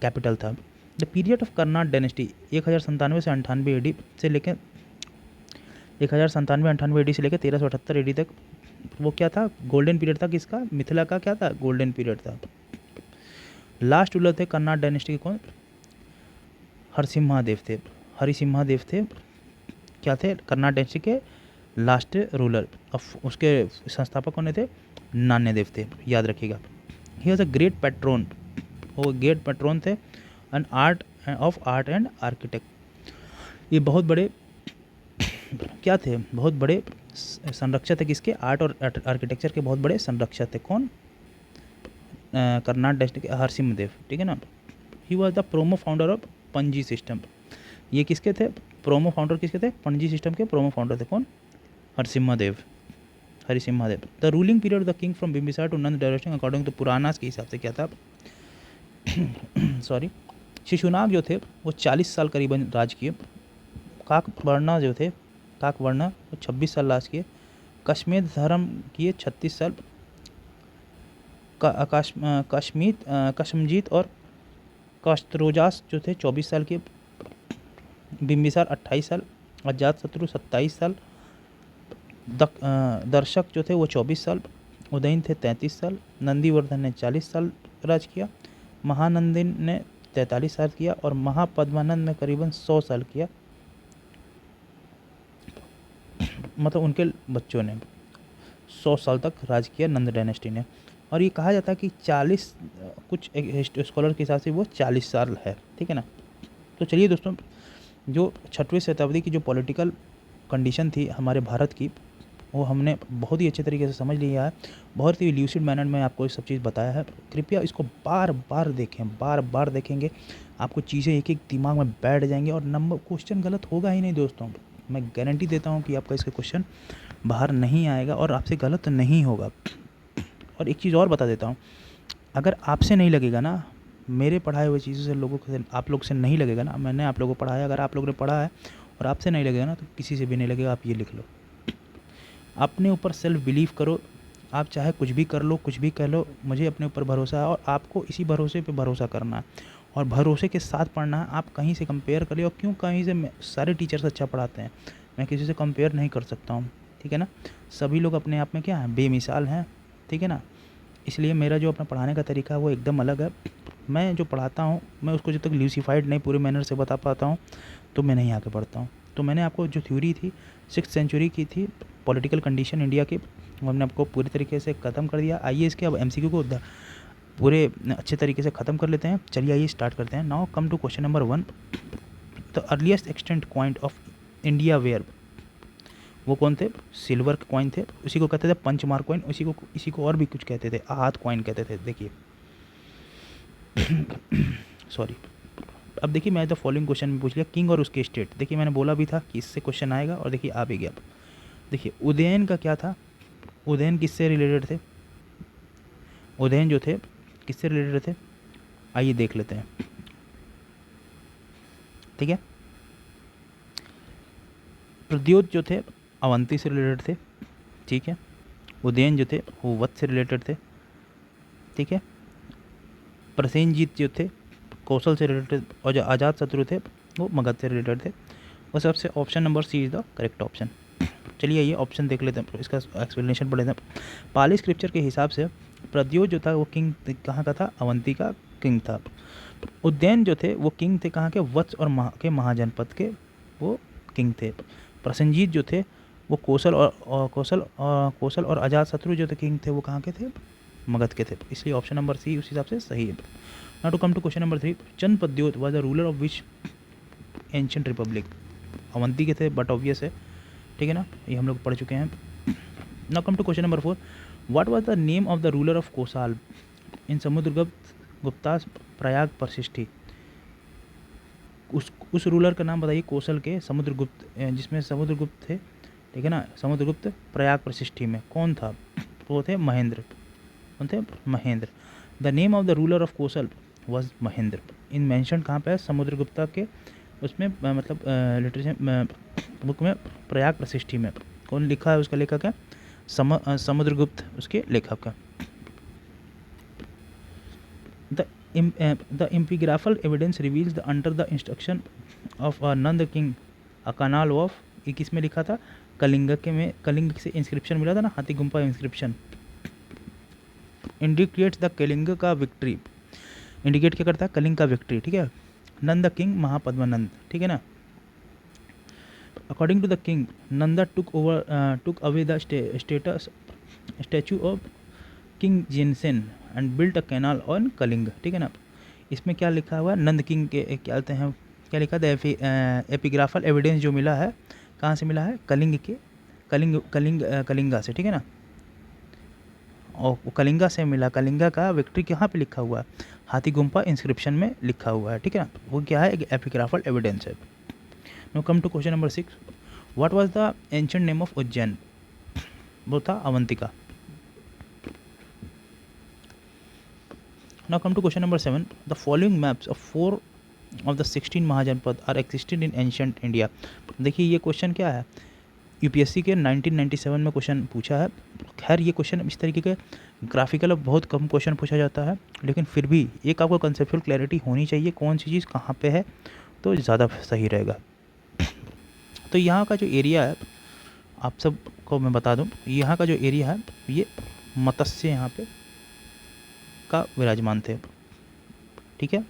[SPEAKER 1] कैपिटल था। The period of Karnataka dynasty 1097 से 98 AD से लेकर 1097-98 AD से लेकर 1378 AD तक वो क्या था, गोल्डन पीरियड था किसका, मिथिला का क्या था, गोल्डन पीरियड था। लास्ट रूलर थे कर्नाटक डायनेस्टी के कौन, हरिसिम्हादेव थे। हरिसिम्हादेव थे, क्या थे, कर्नाटक डायनेस्टी के लास्ट रूलर। उसके संस्थापक कौन थे, नान्यदेव थे, याद रखिएगा। He was a great patron, वो ग्रेट पैट्रोन थे, एंड आर्ट एंड आर्किटेक्ट। ये बहुत बड़े क्या थे, बहुत बड़े संरक्षक थे, किसके, आर्ट और आर्किटेक्चर के बहुत बड़े संरक्षक थे। कौन, कर्नाटक डायनेस्टी के हरसिम्हदेव। ठीक है ना। He was the promo founder of पंजी सिस्टम। ये किसके थे, प्रोमो फाउंडर किसके थे, पंजी सिस्टम के प्रोमो फाउंडर थे। कौन, Harsimhadeva. The ruling period of the king from Bimbisara to Nanda dynasty according to Puranas के हिसाब से क्या था, सॉरी, शिशुनाग जो थे वो 40 साल करीबन राज किए। काकवर्णा जो थे, काकवर्णा वो 26 साल राज किए। कश्मीर धर्म किए 36 साल। कश्मजीत और कास्त्रोजास जो थे 24 साल के। बिम्बिसार 28 साल। अजातशत्रु 27 साल। दर्शक जो थे वो 24 साल। उदयन थे 33 साल। नंदीवर्धन ने 40 साल राज किया। महानंदिन ने 43 साल किया, और महापद्मानंद ने करीबन 100 साल किया, मतलब उनके बच्चों ने 100 साल तक राज किया नंद डायनेस्टी ने। और ये कहा जाता है कि 40, कुछ स्कॉलर के हिसाब से वो 40 साल है। ठीक है ना। तो चलिए दोस्तों, जो 6वीं शताब्दी की जो पॉलिटिकल कंडीशन थी हमारे भारत की, वो हमने बहुत ही अच्छे तरीके से समझ लिया है, बहुत ही ल्यूसिड मैनर में आपको ये सब चीज़ बताया है। कृपया इसको बार बार देखें, बार बार देखेंगे आपको चीज़ें एक एक दिमाग में बैठ जाएंगी और नंबर क्वेश्चन गलत होगा ही नहीं दोस्तों। मैं गारंटी देता हूँ कि आपका इसका क्वेश्चन बाहर नहीं आएगा और आपसे गलत नहीं होगा। और एक चीज़ और बता देता हूँ, अगर आपसे नहीं लगेगा ना, मेरे पढ़ाए हुए चीज़ों से लोगों से, आप लोग से नहीं लगेगा ना, मैंने आप लोगों को पढ़ाया, अगर आप लोगों ने पढ़ा है और आपसे नहीं लगेगा ना, तो किसी से भी नहीं लगेगा। आप ये लिख लो, अपने ऊपर सेल्फ बिलीव करो। आप चाहे कुछ भी कर लो, कुछ भी कह लो, मुझे अपने ऊपर भरोसा है और आपको इसी भरोसे पे भरोसा करना है और भरोसे के साथ पढ़ना है। आप कहीं से कंपेयर करिए, और क्यों कहीं से, सारे टीचर्स अच्छा पढ़ाते हैं, मैं किसी से कंपेयर नहीं कर सकता हूँ, ठीक है ना। सभी लोग अपने आप में क्या है, बेमिसाल हैं, ठीक है ना। इसलिए मेरा जो अपना पढ़ाने का तरीका है वो एकदम अलग है। मैं जो पढ़ाता हूँ, मैं उसको जब तक ल्यूसिफाइड नहीं पूरे मैनर से बता पाता हूँ तो मैं नहीं आगे बढ़ता हूँ। तो मैंने आपको जो थ्योरी थी 6th सेंचुरी की थी, पॉलिटिकल कंडीशन इंडिया की, वो हमने आपको पूरी तरीके से ख़त्म कर दिया। आइए इसके अब एमसीक्यू को पूरे अच्छे तरीके से ख़त्म कर लेते हैं। चलिए आइए स्टार्ट करते हैं। Now come to question number 1। The earliest extant coin of India were, वो कौन थे, सिल्वर के कॉइन थे, उसी को कहते थे पंचमार कॉइन, इसी को और भी कुछ कहते थे, आहत कॉइन कहते थे। देखिए सॉरी, अब देखिए मैं द फॉलोइंग क्वेश्चन में पूछ लिया किंग और उसके स्टेट। देखिए मैंने बोला भी था कि इससे क्वेश्चन आएगा और देखिए आ भी गया। देखिए उदयन का क्या था, उदयन किससे रिलेटेड थे, उदयन जो थे किससे रिलेटेड थे, आइए देख लेते हैं, ठीक है। प्रद्योत जो थे अवंती से रिलेटेड थे, ठीक है। उदयन जो थे वो वत्स से रिलेटेड थे, ठीक है। प्रसेनजीत जो थे कौशल से रिलेटेड, और जो अजात शत्रु थे वो मगध से रिलेटेड थे। और सबसे option number C is the correct option. चलिए ये ऑप्शन देख लेते हैं, इसका एक्सप्लेनेशन पढ़ लेते हैं। पाली स्क्रिप्चर के हिसाब से प्रद्योत जो था वो किंग कहाँ का था, अवंती का किंग था। उदयन जो थे वो किंग थे कहाँ के, वत्स और के महाजनपद के वो किंग थे। प्रसेनजीत जो थे वो कौशल और अजात शत्रु जो थे किंग थे, वो कहाँ के थे, मगध के थे। इसलिए ऑप्शन नंबर सी उस हिसाब से सही है। Now to come to question number 3। Chandapradyota was the ruler of which ancient republic, Avanti के थे बट ऑब्वियस है, ठीक है ना, ये हम लोग पढ़ चुके हैं। Now come to question number 4। What was the name of the ruler of Kosala in Samudragupta Gupta Prayaga Prashasti. उस रूलर का नाम बताइए कौशल के, समुद्रगुप्त जिसमें समुद्रगुप्त थे, ठीक है ना, समुद्रगुप्त प्रयाग प्रशिष्टि में कौन था, वो थे महेंद्र, कौन थे, Mahendra. The name of the ruler of Kaushal was Mahendra. In mention कहाँ पे है, समुद्रगुप्ता के उसमें मतलब लिटरेचर बुक में प्रयाग प्रशिष्टि में कौन लिखा है, उसका लेखक है समुद्रगुप्त, उसके लेखक है। The epigraphal evidence reveals the under the instruction of Nand king a canal of, ये किस में लिखा था, कलिंग के में, कलिंग से इंस्क्रिप्शन मिला था ना, हाथी Gumpha inscription, indicates the Kalinga का विक्ट्री, इंडिकेट क्या करता है, कलिंग का विक्ट्री, ठीक है। नंद किंग महापद्मानंद, ठीक है ना। According to the king Nanda took away the statue of king Jinasena and built a canal on Kalinga, ठीक है ना। इसमें क्या लिखा हुआ है, नंद किंग के क्या कहते हैं, क्या लिखा था, एपिग्राफल एविडेंस जो मिला है कहाँ से मिला है, कलिंग के, कलिंगा से, ठीक है ना, और कलिंगा से मिला। कलिंगा का विक्ट्री कहाँ पे लिखा हुआ है, हाथी गुम्फा इंस्क्रिप्शन में लिखा हुआ है, ठीक है ना, वो क्या है, एक एपिग्राफल एविडेंस है। No come to question number 6। What was the ancient name of Ujjain, वो था Avantika. Now come to question number 7. The following maps of 4 of the 16 महाजनपद are existed in ancient India. देखिए ये क्वेश्चन क्या है, यूपीएससी के 1997 में question पूछा है। खैर ये क्वेश्चन इस तरीके के ग्राफिकल अब बहुत कम क्वेश्चन पूछा जाता है, लेकिन फिर भी एक आपको कंसेप्चुअल क्लैरिटी होनी चाहिए कौन सी चीज़ कहाँ पे है, तो ज़्यादा सही रहेगा। तो यहाँ का जो एरिया है आप सबको मैं बता दूँ, यहाँ का जो एरिया है ये मत्स्य यहाँ पे का विराजमान थे, ठीक है।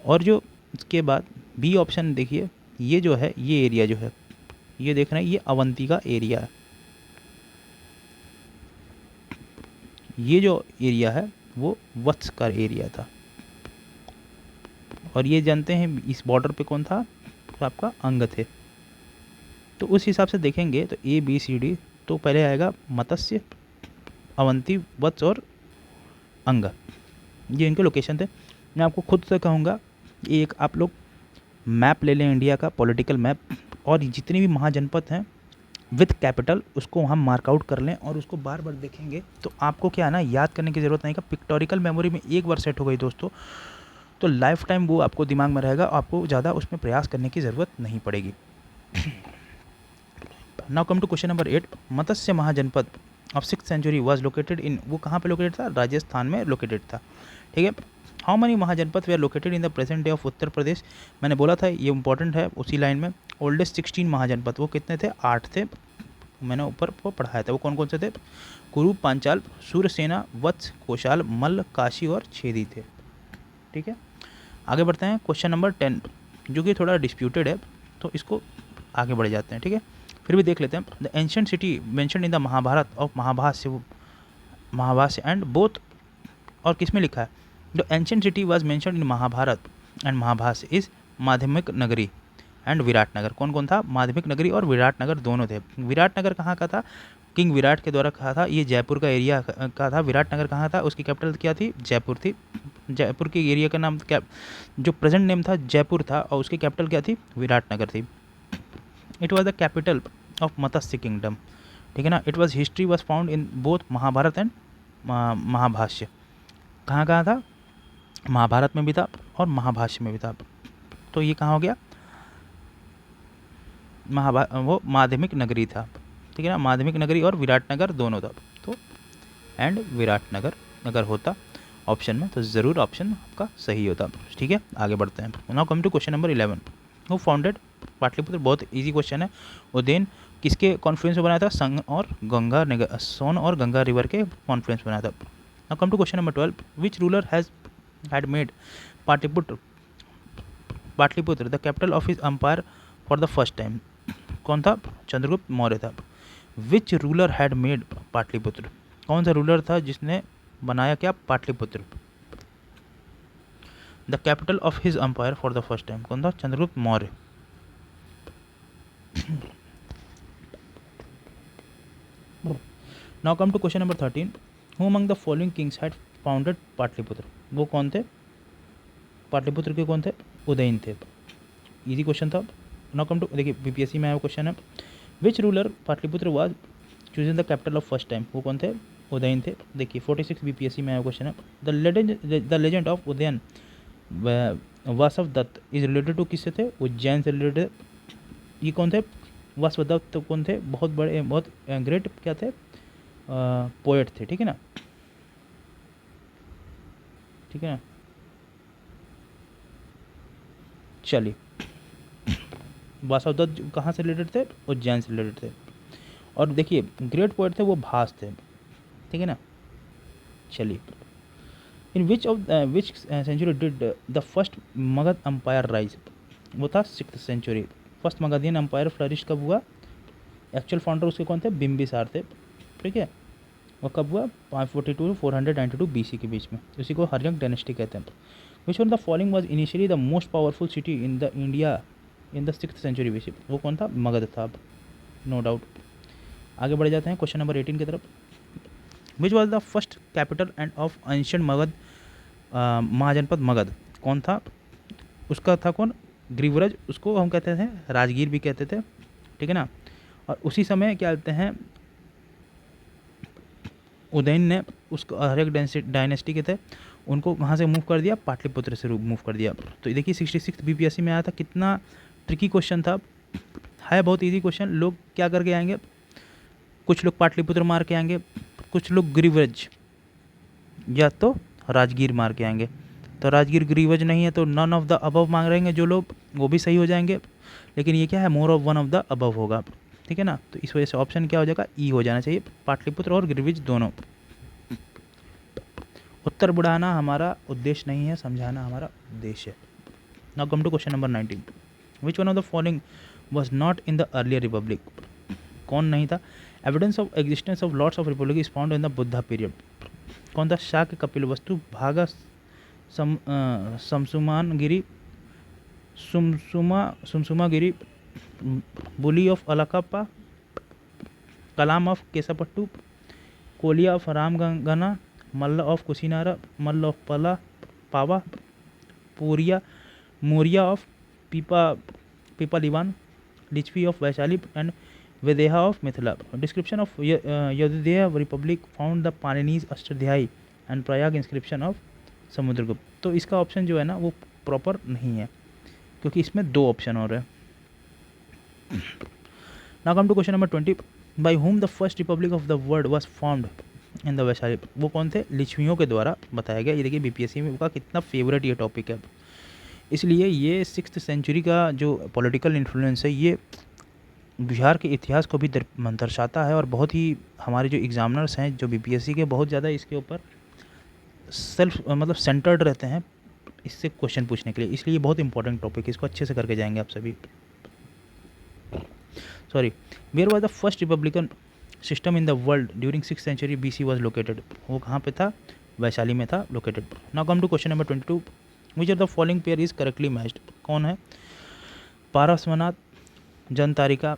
[SPEAKER 1] और जो इसके बाद बी ऑप्शन देखिए, ये जो है ये एरिया जो है ये देख रहे हैं, ये अवंती का एरिया है, ये जो एरिया है वो वत्स का एरिया था, और ये जानते हैं इस बॉर्डर पे कौन था, तो आपका अंग थे। तो उस हिसाब से देखेंगे तो ए बी सी डी तो पहले आएगा मत्स्य, अवंती, वत्स और अंग। ये इनके लोकेशन थे। मैं आपको खुद से कहूँगा, एक आप लोग मैप ले लें इंडिया का, पॉलिटिकल मैप, और जितनी भी महाजनपद हैं विथ कैपिटल उसको हम मार्कआउट कर लें और उसको बार बार देखेंगे तो आपको क्या है ना, याद करने की ज़रूरत नहीं का, पिक्टोरिकल मेमोरी में एक बार सेट हो गई दोस्तों तो लाइफ टाइम वो आपको दिमाग में रहेगा, आपको ज़्यादा उसमें प्रयास करने की ज़रूरत नहीं पड़ेगी। Now come to question number 8। Matsya mahajanapada of 6th century was located in, वो कहाँ पे लोकेटेड था? राजस्थान में लोकेटेड था। ठीक है। हाउ मनी महाजनपद वे are located in the present day of Uttar Pradesh? मैंने बोला था ये इंपॉर्टेंट है उसी लाइन में। ओल्डेस्ट 16 महाजनपद, वो कितने थे? 8 थे। मैंने ऊपर वो पढ़ाया था, वो कौन कौन से थे? कुरु, पांचाल, सूरसेना, वत्स, कोशाल, मल्ल, काशी और छेदी थे। ठीक है, आगे बढ़ते हैं। क्वेश्चन नंबर 10 जो कि थोड़ा डिस्प्यूटेड है तो इसको आगे बढ़ जाते हैं। ठीक है, फिर भी देख लेते हैं। The ancient city mentioned in the Mahabharata of Mahabhashya, Mahabhashya and both, और किस में लिखा है? The ancient city was mentioned in Mahabharata and Mahabhashya is Madhyamika Nagari and Viratnagar. कौन कौन था? माध्यमिक नगरी और विराटनगर दोनों थे। विराटनगर कहाँ का था? किंग विराट के द्वारा कहा था, ये जयपुर का एरिया का था। विराटनगर कहाँ था? उसकी कैपिटल क्या थी? जयपुर थी। जयपुर के एरिया का नाम क्या, जो प्रेजेंट नेम था जयपुर था, और उसकी कैपिटल क्या थी? विराटनगर थी। It was the capital of Matsya kingdom. ठीक है ना। It was history was found in both Mahabharata and Mahabhashya. कहाँ कहाँ था? महाभारत में भी था और महाभाष्य में भी था। तो ये कहाँ हो गया? वो माध्यमिक नगरी था। ठीक है ना, माध्यमिक नगरी और विराटनगर दोनों था। तो एंड विराटनगर अगर होता ऑप्शन में तो ज़रूर ऑप्शन आपका सही होता। ठीक है, आगे बढ़ते हैं। Now come to question number 11। Who founded Pataliputra? बहुत इजी क्वेश्चन है। उदयन किसके कॉन्फ्लुएंस में बनाया था? सोन और गंगा रिवर के कॉन्फ्लुएंस बनाया था। Now come to question number 12। Which ruler had made Pataliputra the capital of his empire for the first time? कौन था? चंद्रगुप्त मौर्य था। Which ruler had made Pataliputra? कौन सा रूलर था जिसने बनाया क्या? Pataliputra. The capital of his empire for the first time. कौन था? Chandragupta Maurya. Now come to question number 13। Who among the following kings had founded Pataliputra? वो कौन थे? पाटलिपुत्र के कौन थे? उदयन थे। इजी क्वेश्चन था। नाउ कम टू, देखिए बीपीएससी में आया क्वेश्चन है। Which ruler Pataliputra was chosen the capital of first time? वो कौन थे? उदयन थे। देखिए 46 बीपीएससी में आया क्वेश्चन है। The legend of Udayan Vasavadatta is related to, किससे थे? उज्जैन से रिलेटेड। ये कौन थे? वासव दत्त कौन थे? बहुत बड़े, बहुत ग्रेट क्या थे? पोएट थे। ठीक है ना, ठीक है ना। चलिए, वासव दत्त कहाँ से रिलेटेड थे? उज्जैन से रिलेटेड थे। और देखिए ग्रेट पोएट थे वो भास थे। ठीक है ना। चलिए, in which century did the first Magadha empire rise? वो था 6th century. First Magadhan empire flourish कब हुआ? एक्चुअल फाउंडर उसके कौन थे? बिम्बिसार थे। ठीक है, वो कब हुआ? 542 492 BC के बीच में। उसी को हर्यंक डायनेस्टी कहते हैं। Which one the following was initially the most powerful city in the India in the 6th century BC? वो कौन था? मगध था, नो डाउट। आगे बढ़ जाते हैं क्वेश्चन नंबर 18 की तरफ। Which was the first capital and of ancient Magadha, mahajanapada Magadha? कौन था? उसका था कौन? ग्रीवराज। उसको हम कहते थे राजगीर भी कहते थे। ठीक है ना। और उसी समय क्या कहते हैं, उदयन ने उसको हर एक डायनेस्टी के थे उनको वहाँ से मूव कर दिया, पाटलिपुत्र से मूव कर दिया। तो देखिए 66 बीपीएससी में आया था। कितना ट्रिकी क्वेश्चन था, है बहुत इजी क्वेश्चन। लोग क्या करके आएंगे? कुछ लोग पाटलिपुत्र मार के आएंगे, कुछ लोग ग्रीवज या तो राजगीर मार के आएंगे। तो राजगीर ग्रीवज नहीं है तो नन ऑफ द अबव मांग रहेंगे जो लोग, वो भी सही हो जाएंगे। लेकिन ये क्या है? More of one of the above होगा। ठीक है ना। तो इस वजह से ऑप्शन क्या हो जाएगा? ई हो जाना चाहिए, पाटलिपुत्र और ग्रीवज दोनों। उत्तर बुढ़ाना हमारा उद्देश्य नहीं है, समझाना हमारा उद्देश्य है। Now come to question number 19। Which one of the following was not in the earlier republic? कौन नहीं था? Evidence of existence of lords of republic is found in the Buddha period. कौन था? Shakya, Kapilavastu, Bhagga, Samsumanagiri, Sumsumagiri, Buli of Allakappa, Kalama of Kesaputta, Koliya of Ramgangana, Malla of Kushinara, Malla of Pava, Puriya Moriya of Pippalivan, Lichchhavi of Vaishali and Videha of Mithila. Description of Yaudheya republic found the Panini's Ashtadhyayi and Prayag inscription of Samudragupta. तो इसका option जो है ना वो प्रॉपर नहीं है, क्योंकि इसमें दो ऑप्शन और है। Now come to question number 20, by whom the first republic of the world was formed in the Vaishali. वो कौन थे? लिच्छवियों के द्वारा बताया गया। ये देखिए बीपीएससी में का कितना फेवरेट ये टॉपिक है, इसलिए ये 6th सेंचुरी का जो पॉलिटिकल इन्फ्लुएंस है ये बिहार के इतिहास को भी दर्शाता है, और बहुत ही हमारे जो एग्जामिनर्स हैं जो बीपीएससी के बहुत ज़्यादा इसके ऊपर मतलब सेंटर्ड रहते हैं इससे क्वेश्चन पूछने के लिए, इसलिए बहुत इंपॉर्टेंट टॉपिक, इसको अच्छे से करके जाएंगे आप सभी। Sorry, where was the first republican system in the world during 6th century BC was located. वो कहाँ पे था? वैशाली में था located. Now come to question number 22, which of the following pair is correctly matched. कौन है? पारसवनाथ जनतारिका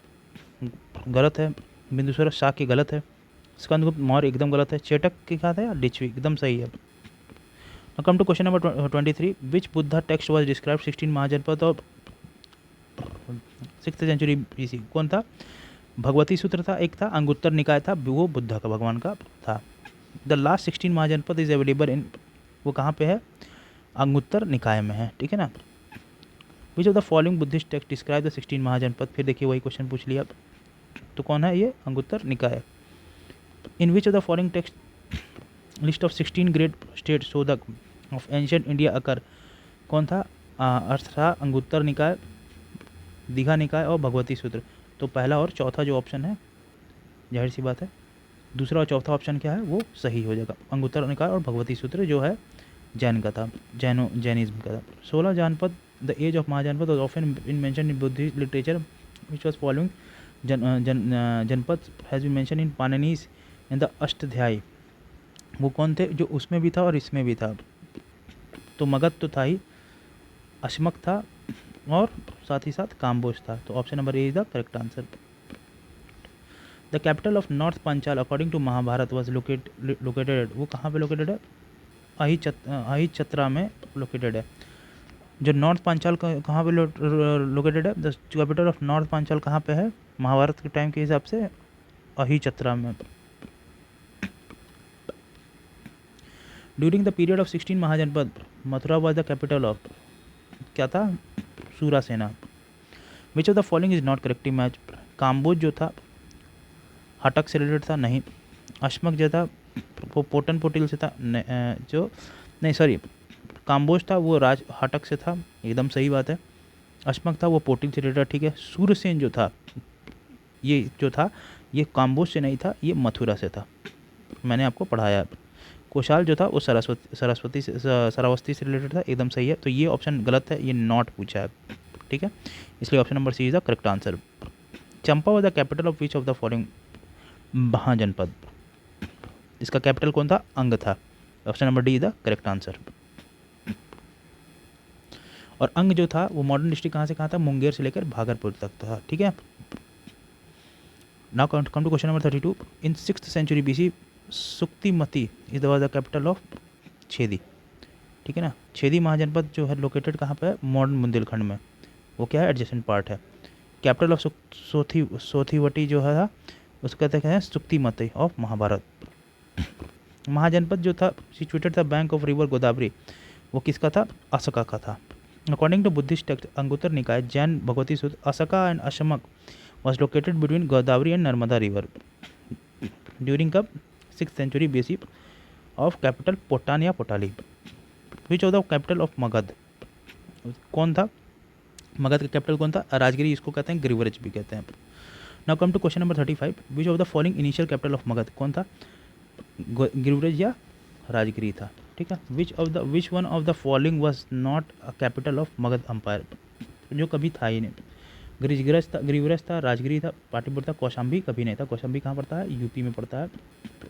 [SPEAKER 1] गलत है, बिंदुसार शाक्य गलत है, स्कंदगुप्त मौर्य एकदम गलत है, चेटक की कहा था या लिच्छवी एकदम सही है। Come to question number 23, which Buddha text was describe 16 mahajanapada of 6th century BC. कौन था? भगवती सूत्र था, एक था अंगुत्तर निकाय था, वो बुद्धा का भगवान का था। The last 16 mahajanapada is available in, वो कहाँ पे है? अंगुत्तर निकाय में है, ठीक है ना। विच of the following Buddhist text describe the 16 महाजनपद। फिर देखिए वही क्वेश्चन पूछ लिया, तो कौन है ये? Anguttara Nikaya. In which of the following text list of 16 great state so the of ancient India occur. कौन था? अर्थ था अंगुत्तर निकाय, दीघा निकाय और भगवती सूत्र। तो पहला और चौथा जो ऑप्शन है, जाहिर सी बात है दूसरा और चौथा ऑप्शन क्या है वो सही हो जाएगा। अंगुत्तर निकाय और भगवती सूत्र जो है जैन का था, जैनिज्म का था। 16 janapada, the age of mahajanapada was often in mention in Buddhist literature which was following janapada has been mention in Panini's in the Ashtadhyayi. वो कौन थे? जो उसमें भी था और इसमें भी था। तो मगध तो था ही, अश्मक था और साथ ही साथ काम्बोज था। तो option number A is the correct answer. The capital of north Panchal according to Mahabharata was located. वो कहाँ पे लोकेटेड है? अहिचत्रा में लोकेटेड है। जो नॉर्थ पांचाल कहाँ पे लोकेटेड है? The capital of north Panchal कहाँ पे है महाभारत के टाइम के हिसाब से? अहिचत्रा में। During the period of 16 mahajanapada Mathura was the capital of, क्या था? Surasena. Which of the following is not correctly match. Kamboja जो था हटक से रिलेटेड था, नहीं। अश्मक जो था वो पोटन पोटिल से था, काम्बोज था वो हटक से था, एकदम सही बात है। अश्मक था वो पोटिल से रिलेटेड, ठीक है। सूरसेन जो था ये काम्बोज से नहीं था, ये मथुरा से था, मैंने आपको पढ़ाया। कोशाल जो था वो सरावस्ती से रिलेटेड था, एकदम सही है। तो ये ऑप्शन गलत है, ये नॉट पूछा है, ठीक है। इसलिए option number C is the correct answer. Champa was the capital of which of the following mahajanapada. इसका कैपिटल कौन था? अंग था। Option number D is the correct answer. और अंग जो था वो मॉडर्न डिस्ट्रिक्ट कहाँ से कहाँ था? मुंगेर से लेकर भागलपुर तक था, ठीक है। Now come to question number 32। In 6th century BC Suktimati is was the capital of Chedi, ठीक है ना। छेदी महाजनपद जो है लोकेटेड कहाँ पे है? मॉडर्न बुंदेलखंड में। वो क्या है? एडजेसेंट पार्ट है। कैपिटल ऑफ सोथीवटी जो है उसको कहते हैं सुक्तिमती ऑफ महाभारत। महाजनपद जो था सिचुएटेड था बैंक ऑफ रिवर गोदावरी, वो किसका था? असका का था। According to Buddhist text Anguttara Nikaya Jain Bhagavati Sutra, Assaka and Ashmaka was located between Godavari and Narmada river during कब? 6th century BC of capital Potan या Potali. Which of the capital of Magadh. कौन था? मगध का कैपिटल कौन था? राजगिरी, इसको कहते हैं गिरिव्रज भी कहते हैं। Now come to question number 35। Which of the following initial capital of Magadh. कौन था? गिरिव्रज या राजगिरी था, ठीक है। Which one of the following was not a capital of Magadh empire. जो कभी था ही नहीं। गिरिव्रज था, राजगिरी था, पाटलिपुत्र था, कौशाम्बी कभी नहीं था। कौशाम्बी कहाँ पड़ता है? यूपी में पड़ता है,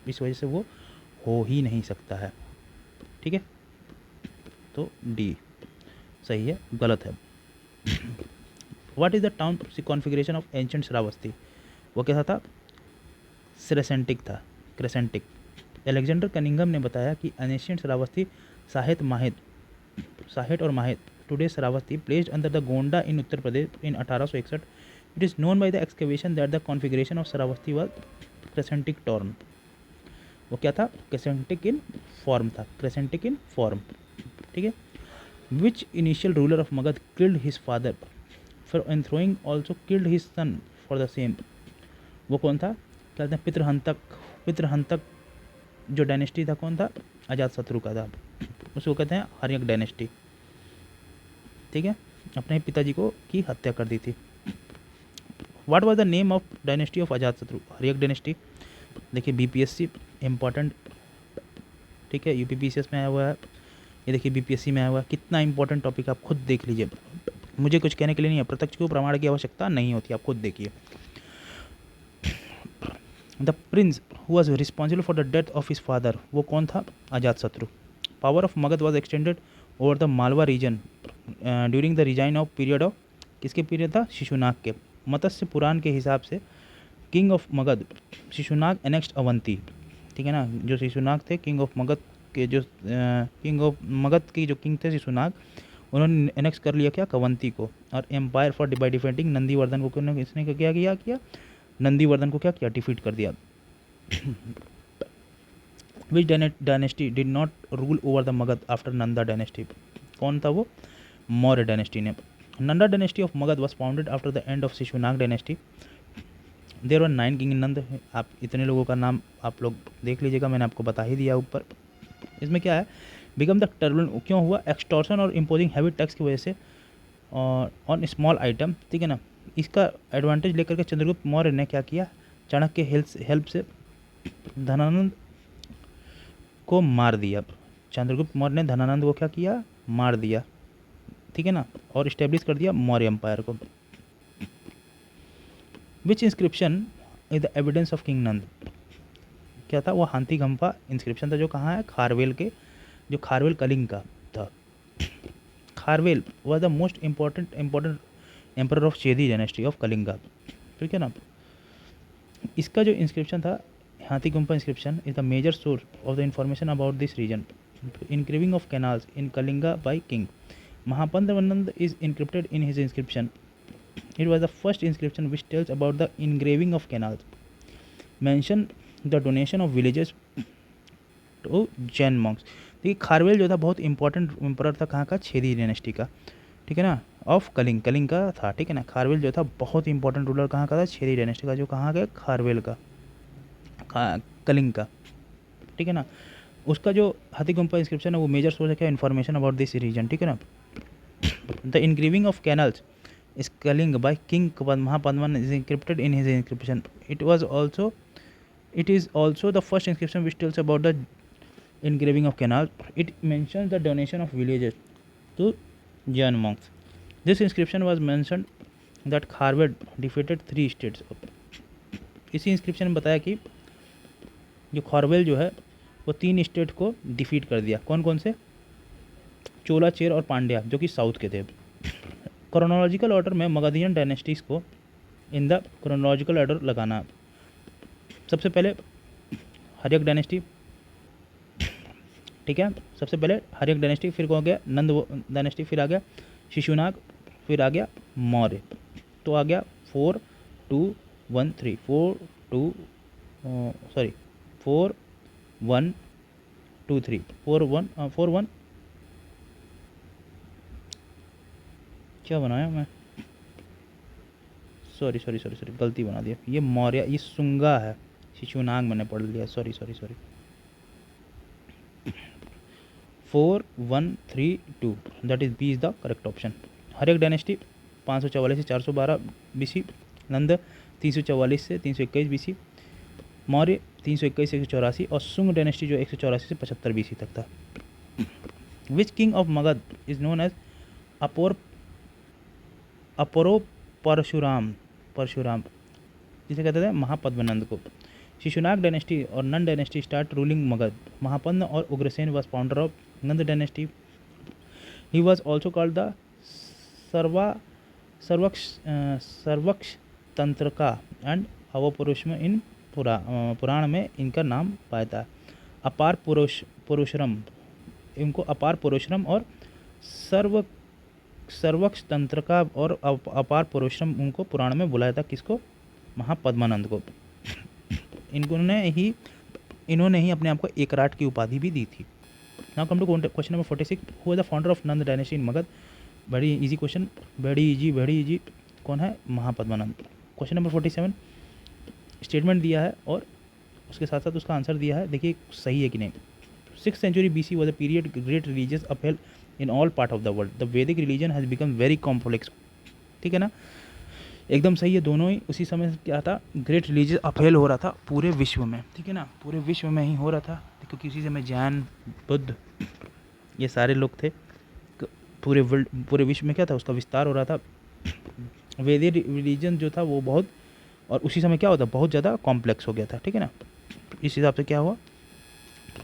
[SPEAKER 1] इस वजह से वो हो ही नहीं सकता है, ठीक है। तो डी सही है, गलत है। What is the town configuration of ancient Shravasti. वो कैसा था? क्रेसेंटिक था, क्रेसेंटिक। एलेक्जेंडर कनिंघम ने बताया कि एंशिएंट श्रावस्ती साहित और Mahet today Shravasti placed under the Gonda in Uttar Pradesh in 1861। It is known by the excavation that the configuration of Shravasti was crescentic torn. वो क्या था? क्रेसेंटिक इन फॉर्म था, क्रेसेंटिक इन फॉर्म, ठीक है। Which initial ruler of Magadha killed his father for enthroning also killed his son for the same. वो कौन था? कहते हैं पितृहंतक जो डायनेस्टी था, कौन था? अजातशत्रु का था। उसको कहते हैं हर्यक डायनेस्टी, ठीक है। अपने पिताजी को की हत्या कर दी थी। What was the name of dynasty of Ajatashatru? Haryanka dynasty. देखिए बीपीएससी इंपॉर्टेंट, ठीक है, यूपीपीसीएस में आया हुआ है, ये देखिए बीपीएससी में आया हुआ है। कितना इंपॉर्टेंट टॉपिक, आप खुद देख लीजिए, मुझे कुछ कहने के लिए नहीं है, प्रत्यक्ष को प्रमाण की आवश्यकता नहीं होती, आप खुद देखिए। The prince who was responsible for the death of his father, वो कौन था? Ajatashatru. Power of Magadh was extended over the Malwa region during the reign of period of, किसके पीरियड था? शिशुनाग के। मत्स्य पुराण के हिसाब से king of Magadh Shishunaga annexed Avanti, ठीक है ना। जो शिशुनाग थे किंग ऑफ मगध के, जो किंग ऑफ मगध के जो किंग थे शिशुनाग, उन्होंने एनेक्स कर लिया क्या? कवंती को। और empire for by defending Nandivardhana को इसने क्या किया? नंदीवर्धन को क्या किया? डिफीट कर दिया। Which dynasty did not rule over the Magadha after Nanda dynasty? कौन था वो? मौर्य डायनेस्टी ने। Nanda dynasty of Magadh was founded after the end of Shishunaga dynasty. There were 9 king in Nanda. आप इतने लोगों का नाम आप लोग देख लीजिएगा, मैंने आपको बता ही दिया ऊपर। इसमें क्या है? बिकम द टर्बुलेंट क्यों हुआ? एक्सटॉर्शन और इम्पोजिंग हैवी टैक्स की वजह से ऑन स्मॉल आइटम, ठीक है ना। इसका एडवांटेज लेकर के चंद्रगुप्त मौर्य ने क्या किया? चाणक्य के हेल्प से धनानंद को मार दिया। चंद्रगुप्त मौर्य ने धनानंद को क्या किया? मार दिया, ठीक है ना, और इस्टेब्लिश कर दिया मौर्य एम्पायर को। Which inscription is the evidence of king Nanda? क्या था? वो हाथी घंपा इंस्क्रिप्शन था, जो कहाँ है? खारवेल के, जो खारवेल कलिंग का था। Kharavela was the most important emperor of Chedi dynasty of Kalinga, ठीक है ना। इसका जो इंस्क्रिप्शन था, Hathigumpha inscription, is the major source of the information about this region. Engraving of canals in Kalinga by king Mahapadmananda is encrypted in his inscription. It was the first inscription which tells about the engraving of canals. Mention the donation of villages to Jain monks. देखिए खारवेल जो था बहुत important emperor था, कहाँ का? Chhedi dynasty का, ठीक है ना, ऑफ कलिंग, कलिंग का था, ठीक है ना। खारवेल जो था बहुत इंपॉर्टेंट रूलर कहाँ का था? छेदी डायनेस्टी का, जो कहाँ का? खारवेल का, कलिंग का, ठीक है ना। उसका जो हाथी गुम्पा इंस्क्रिप्शन है वो मेजर सोर्स है क्या? इन्फॉर्मेशन अबाउट दिस रीजन, ठीक है ना। The engraving of canals is Kaling by King Mahapadman is encrypted in his inscription. It is also the first inscription which tells about the engraving of canals. It mentions the donation of villages to Jain monks. This inscription was mentioned that Kharwed defeated 3 states. इसी inscription में बताया कि जो खारवेल जो है वो 3 state को defeat कर दिया। कौन कौन से? चोला, चेर और पांड्या, जो कि साउथ के थे। क्रोनोलॉजिकल ऑर्डर में मगधियन डायनेस्टीज़ को इन द क्रोनोलॉजिकल ऑर्डर लगाना। सबसे पहले हर्यक डायनेस्टी, ठीक है, सबसे पहले हर्यक डायनेस्टी, फिर कौन गया? नंद डायनेस्टी, फिर आ गया शिशुनाग, फिर आ गया मौर्य। तो आ गया 4 2 1 3 4 1 2 3 4 1 क्या बनाया मैं? सॉरी गलती बना दिया। ये मौर्य, ये सुंगा है, शिशुनाग मैंने पढ़ लिया, sorry 4 1 3 2, that is B is the correct option. Haryanka dynasty 544 से 412 बीसी, नंद 344 से 321 बीसी, मौर्य 321 से 184, और सुंग डायनेस्टी जो 184 से 75 बीसी तक था। Which king of Magadha is known as Aparo Parashuram, जिसे कहते थे महापद्मनंद को। शिशुनाग डायनेस्टी और Nanda dynasty start ruling Magadha. Mahapadma और Ugrasena was founder of Nanda dynasty. He was also called the Sarvakshatrantaka and Avapurusham in Purana में इनका नाम पाया था। अपार पुरुषरम, इनको अपार पुरुषरम और सर्वक्ष तंत्र का और अपार पुरुषरम उनको पुराण में बुलाया था। किसको? महापद्मानंद को। इन्होंने ही अपने आप को एकराट की उपाधि भी दी थी। Now come to question number 46, who is the founder of Nanda dynasty in Magadh? Very easy question, very easy. कौन है? महापद्मानंद। क्वेश्चन नंबर 47, स्टेटमेंट दिया है और उसके साथ साथ उसका आंसर दिया है, देखिए सही है कि नहीं। 6th century BC was a period great religious upheaval in all part of the world. The Vedic religion has become very complex. ठीक है ना, एकदम सही है। दोनों ही उसी समय क्या था, ग्रेट रिलीजियस अपहेल हो रहा था पूरे विश्व में। ठीक है ना, पूरे विश्व में ही हो रहा था, क्योंकि उसी समय जैन, बुद्ध, ये सारे लोग थे। पूरे विश्व में क्या था, उसका विस्तार हो रहा था। वैदिक रिलीजन जो था वो बहुत, और उसी समय क्या होता, बहुत ज़्यादा कॉम्प्लेक्स हो गया था। ठीक है ना, इस हिसाब से क्या हुआ,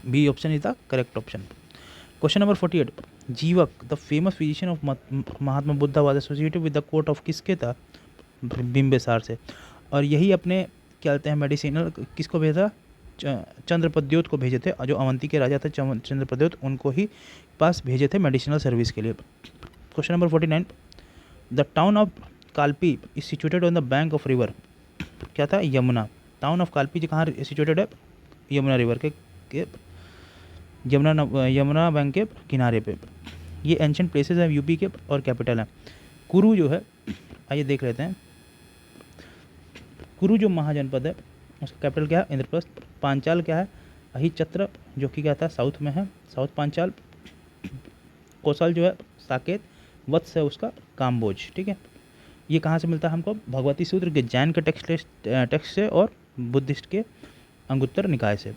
[SPEAKER 1] B option is the correct option. Question number 48, Jivaka the famous physician of Mahatma Buddha was associated with the court of किसके था? बिंबिसार से। और यही अपने क्या कहते हैं मेडिसिनल किसको भेजा? चंद्रप्रद्योत को भेजे थे, जो अवंती के राजा थे चंद्रप्रद्योत, उनको ही पास भेजे थे मेडिसिनल सर्विस के लिए। Question number 49, the town of Kalpi is situated on the bank of river. क्या था? यमुना। टाउन ऑफ काल्पी जो कहाँ सिचुएटेड है? यमुना रिवर के यमुना बैंक के किनारे पे। ये एंशिएंट प्लेसेस हैं यूपी के और कैपिटल है कुरु जो है। आइए देख लेते हैं। कुरु जो महाजनपद है उसका कैपिटल क्या है? इंद्रप्रस्थ। पांचाल क्या है? अहिचत्र, जो कि क्या था, साउथ में है, साउथ पांचाल। कौशल जो है साकेत, वत्स है उसका काम्बोज। ठीक है, ये कहाँ से मिलता है हमको? भगवती सूत्र के जैन के टेक्स्ट से और बुद्धिस्ट के अंगुत्तर निकाय से।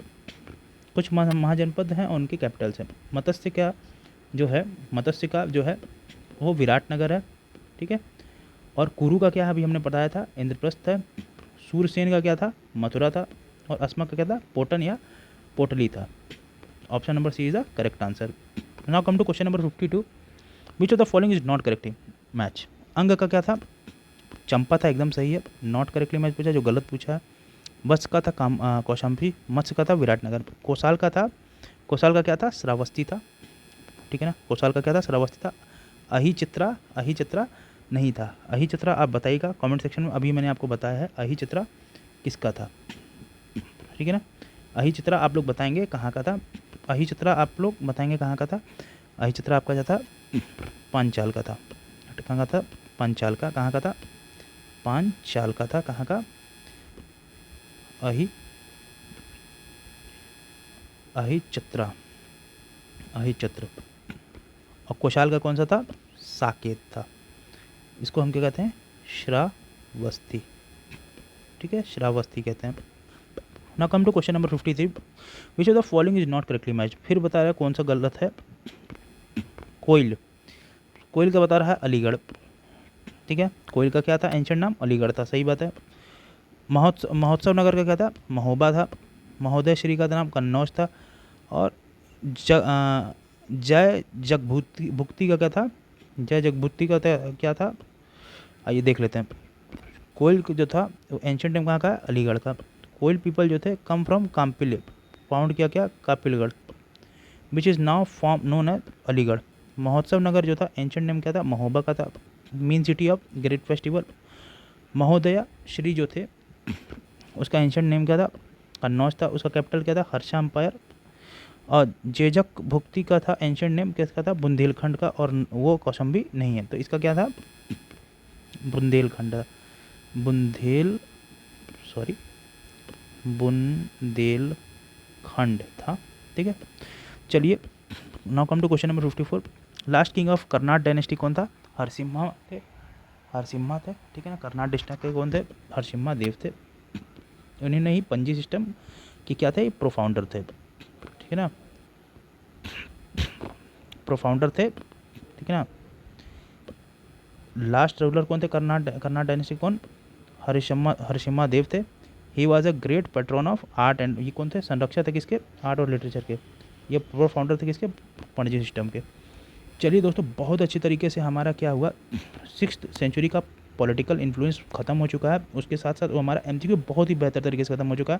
[SPEAKER 1] कुछ महाजनपद हैं और उनके कैपिटल्स हैं। मत्स्य का जो है वो विराटनगर है। ठीक है, और कुरु का क्या है, अभी हमने बताया था, इंद्रप्रस्थ है। सूरसेन का क्या था? मथुरा था। और अस्मा का क्या था? पोटन या पोटली था। Option number C is the correct answer. Now come to question number 52, which of the following is not correct match? Anga का क्या था? चंपा था, एकदम सही है। नॉट करेक्टली मैच पूछा, जो गलत पूछा है। वत्स का था कौशाम्बी। मत्स्य का था विराटनगर। कौशल का क्या था? श्रावस्ती था। ठीक है ना, कौशल का क्या था? श्रावस्ती था। अहिचित्रा नहीं था। अहिचित्रा आप बताइएगा कमेंट सेक्शन में। अभी मैंने आपको बताया है अहिचित्रा किसका था। ठीक है ना, अहिचित्रा आप लोग बताएंगे कहाँ का था। अहिचित्रा आप लोग बताएंगे कहाँ का था। अहिचित्रा आपका क्या था? पांचाल का था। कहाँ का था? पांचाल का। कहाँ का था? पांचाल का था। कहाँ का? अहिचत्र। और कौशल का कौन सा था? साकेत था। इसको हम क्या कहते हैं? श्रावस्ती। ठीक है, श्रावस्ती कहते हैं। Now come to question number 53, which of the following is not correctly match? फिर बता रहा है कौन सा गलत है। कोयल का बता रहा है अलीगढ़। ठीक है, कोयल का क्या था? एंशिएंट नाम अलीगढ़ था, सही बात है। महोत्सव नगर का क्या था? महोबा था। महोदय श्री का नाम कन्नौज था। और जय जगभुक्ति का क्या था? जय जगभुक्ति का क्या था? आइए देख लेते हैं। कोयल जो था वो एंशिएंट नेम कहाँ का? अलीगढ़ का। कोयल पीपल जो थे कम फ्रॉम काम्पिल, फाउंड किया क्या? Kapilgarh, which is now form known as Aligarh. महोत्सव नगर जो था एंशिएंट नेम क्या था? महोबा का था। Main city of great festival. महोदया श्री जो थे उसका एंशिएंट नेम क्या था? कन्नौज था। उसका कैपिटल क्या था? हर्षा अम्पायर। और जेजक भुक्ति का था एंशिएंट नेम किसका था? बुंदेलखंड का, और वो कौशाम्बी नहीं है, तो इसका क्या था? बुंदेलखंड था। ठीक है, चलिए now come to question number 54, last king of Karnat dynasty कौन था? हरसिम्हा थे। ठीक है ना, कर्नाट डिस्ट्रिक्ट के कौन थे? हरसिम्हा देव थे। उन्होंने ही पंजी सिस्टम की क्या थे? प्रोफाउंडर थे। ठीक है ना, प्रोफाउंडर थे। ठीक है ना, लास्ट रूलर कौन थे कर्नाट डायनेस्टी? कौन? हरसिम्हा देव थे। He was a great pattern of art and, ये कौन थे? संरक्षक थे किसके? आर्ट और लिटरेचर के। ये प्रोफाउंडर थे किसके? पंजी सिस्टम के। चलिए दोस्तों, बहुत अच्छी तरीके से हमारा क्या हुआ, 6th सेंचुरी का पॉलिटिकल इन्फ्लुएंस ख़त्म हो चुका है, उसके साथ साथ वो हमारा एमसीक्यू बहुत ही बेहतर तरीके से ख़त्म हो चुका है।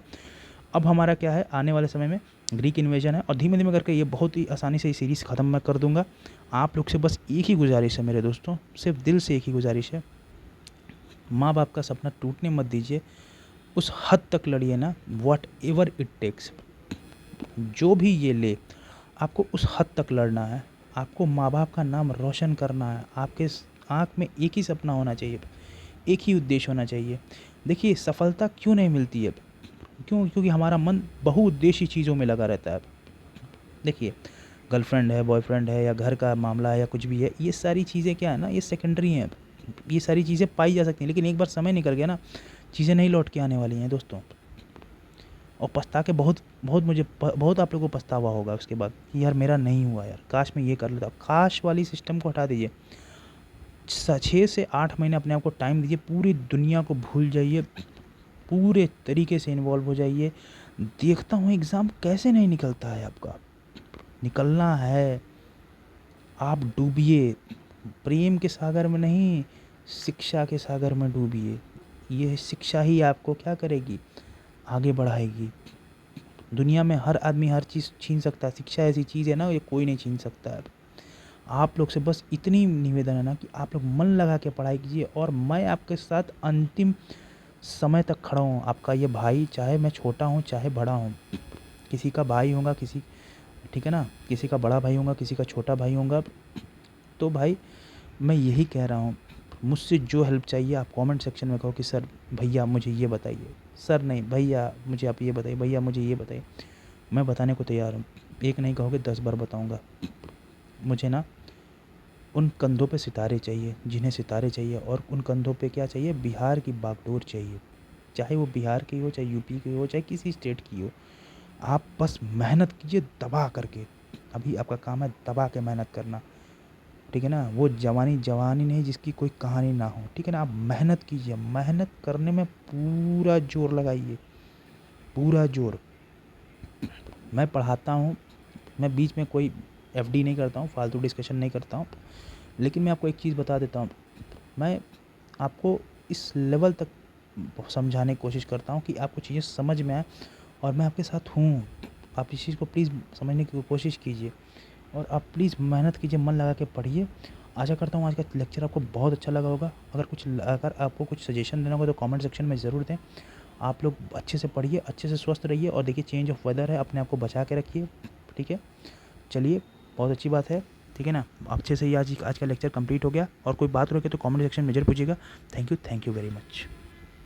[SPEAKER 1] अब हमारा क्या है, आने वाले समय में ग्रीक इन्वेजन है, और धीमे धीमे करके ये बहुत ही आसानी से ये सीरीज़ ख़त्म मैं कर दूंगा। आप लोग से बस एक ही गुजारिश है मेरे दोस्तों, सिर्फ दिल से एक ही गुजारिश है, माँ बाप का सपना टूटने मत दीजिए, उस हद तक लड़िए ना, वॉट एवर इट टेक्स, जो भी ये ले आपको उस हद तक लड़ना है। आपको माँ बाप का नाम रोशन करना है, आपके आँख में एक ही सपना होना चाहिए, एक ही उद्देश्य होना चाहिए। देखिए सफलता क्यों नहीं मिलती है, क्योंकि हमारा मन बहुउद्देशीय चीज़ों में लगा रहता है। देखिए गर्लफ्रेंड है, बॉयफ्रेंड है, या घर का मामला है, या कुछ भी है, ये सारी चीज़ें क्या है ना, ये सेकेंडरी हैं। ये सारी चीज़ें पाई जा सकती हैं, लेकिन एक बार समय निकल गया ना, चीज़ें नहीं लौट के आने वाली हैं दोस्तों। और पछता के बहुत आप लोगों को पछतावा होगा उसके बाद कि यार मेरा नहीं हुआ, यार काश मैं ये कर लेता। काश वाली सिस्टम को हटा दीजिए, 6 से 8 महीने अपने आप को टाइम दीजिए, पूरी दुनिया को भूल जाइए, पूरे तरीके से इन्वॉल्व हो जाइए। देखता हूँ एग्ज़ाम कैसे नहीं निकलता है आपका, निकलना है। आप डूबिए, प्रेम के सागर में नहीं, शिक्षा के सागर में डूबिए। ये शिक्षा ही आपको क्या करेगी, आगे बढ़ाएगी। दुनिया में हर आदमी हर चीज़ छीन सकता है, शिक्षा ऐसी चीज़ है ना, ये कोई नहीं छीन सकता है। आप लोग से बस इतनी निवेदन है ना कि आप लोग मन लगा के पढ़ाई कीजिए, और मैं आपके साथ अंतिम समय तक खड़ा हूँ। आपका ये भाई, चाहे मैं छोटा हूँ चाहे बड़ा हूँ, किसी का भाई होगा, किसी, ठीक है ना, किसी का बड़ा भाई होगा, किसी का छोटा भाई होगा। तो भाई मैं यही कह रहा हूँ, मुझसे जो हेल्प चाहिए आप कमेंट सेक्शन में कहो कि सर भैया मुझे ये बताइए, सर नहीं भैया मुझे आप ये बताइए, भैया मुझे ये बताइए, मैं बताने को तैयार हूँ। एक नहीं कहोगे 10 बार बताऊँगा। मुझे ना उन कंधों पे सितारे चाहिए जिन्हें सितारे चाहिए, और उन कंधों पे क्या चाहिए, बिहार की बागडोर चाहिए। चाहे वो बिहार की हो, चाहे यूपी की हो, चाहे किसी स्टेट की हो, आप बस मेहनत कीजिए दबा करके। अभी आपका काम है दबा के मेहनत करना, ठीक है ना। वो जवानी जवानी नहीं जिसकी कोई कहानी ना हो, ठीक है ना। आप मेहनत कीजिए, मेहनत करने में पूरा जोर लगाइए, पूरा जोर। मैं पढ़ाता हूँ, मैं बीच में कोई एफडी नहीं करता हूँ, फालतू डिस्कशन नहीं करता हूँ, लेकिन मैं आपको एक चीज़ बता देता हूँ, मैं आपको इस लेवल तक समझाने की कोशिश करता हूँ कि आपको चीज़ें समझ में आए, और मैं आपके साथ हूँ। आप इस चीज़ को प्लीज़ समझने की कोशिश कीजिए, और आप प्लीज़ मेहनत कीजिए, मन लगा के पढ़िए। आशा करता हूँ आज का लेक्चर आपको बहुत अच्छा लगा होगा। अगर आपको कुछ सजेशन देना होगा तो कमेंट सेक्शन में ज़रूर दें। आप लोग अच्छे से पढ़िए, अच्छे से स्वस्थ रहिए, और देखिए चेंज ऑफ वेदर है, अपने आप को बचा के रखिए, ठीक है। चलिए बहुत अच्छी बात है, ठीक है ना। अच्छे से ही आज का लेक्चर कंप्लीट हो गया, और कोई बात रहे तो कमेंट सेक्शन में ज़रूर पूछिएगा। Thank you very much.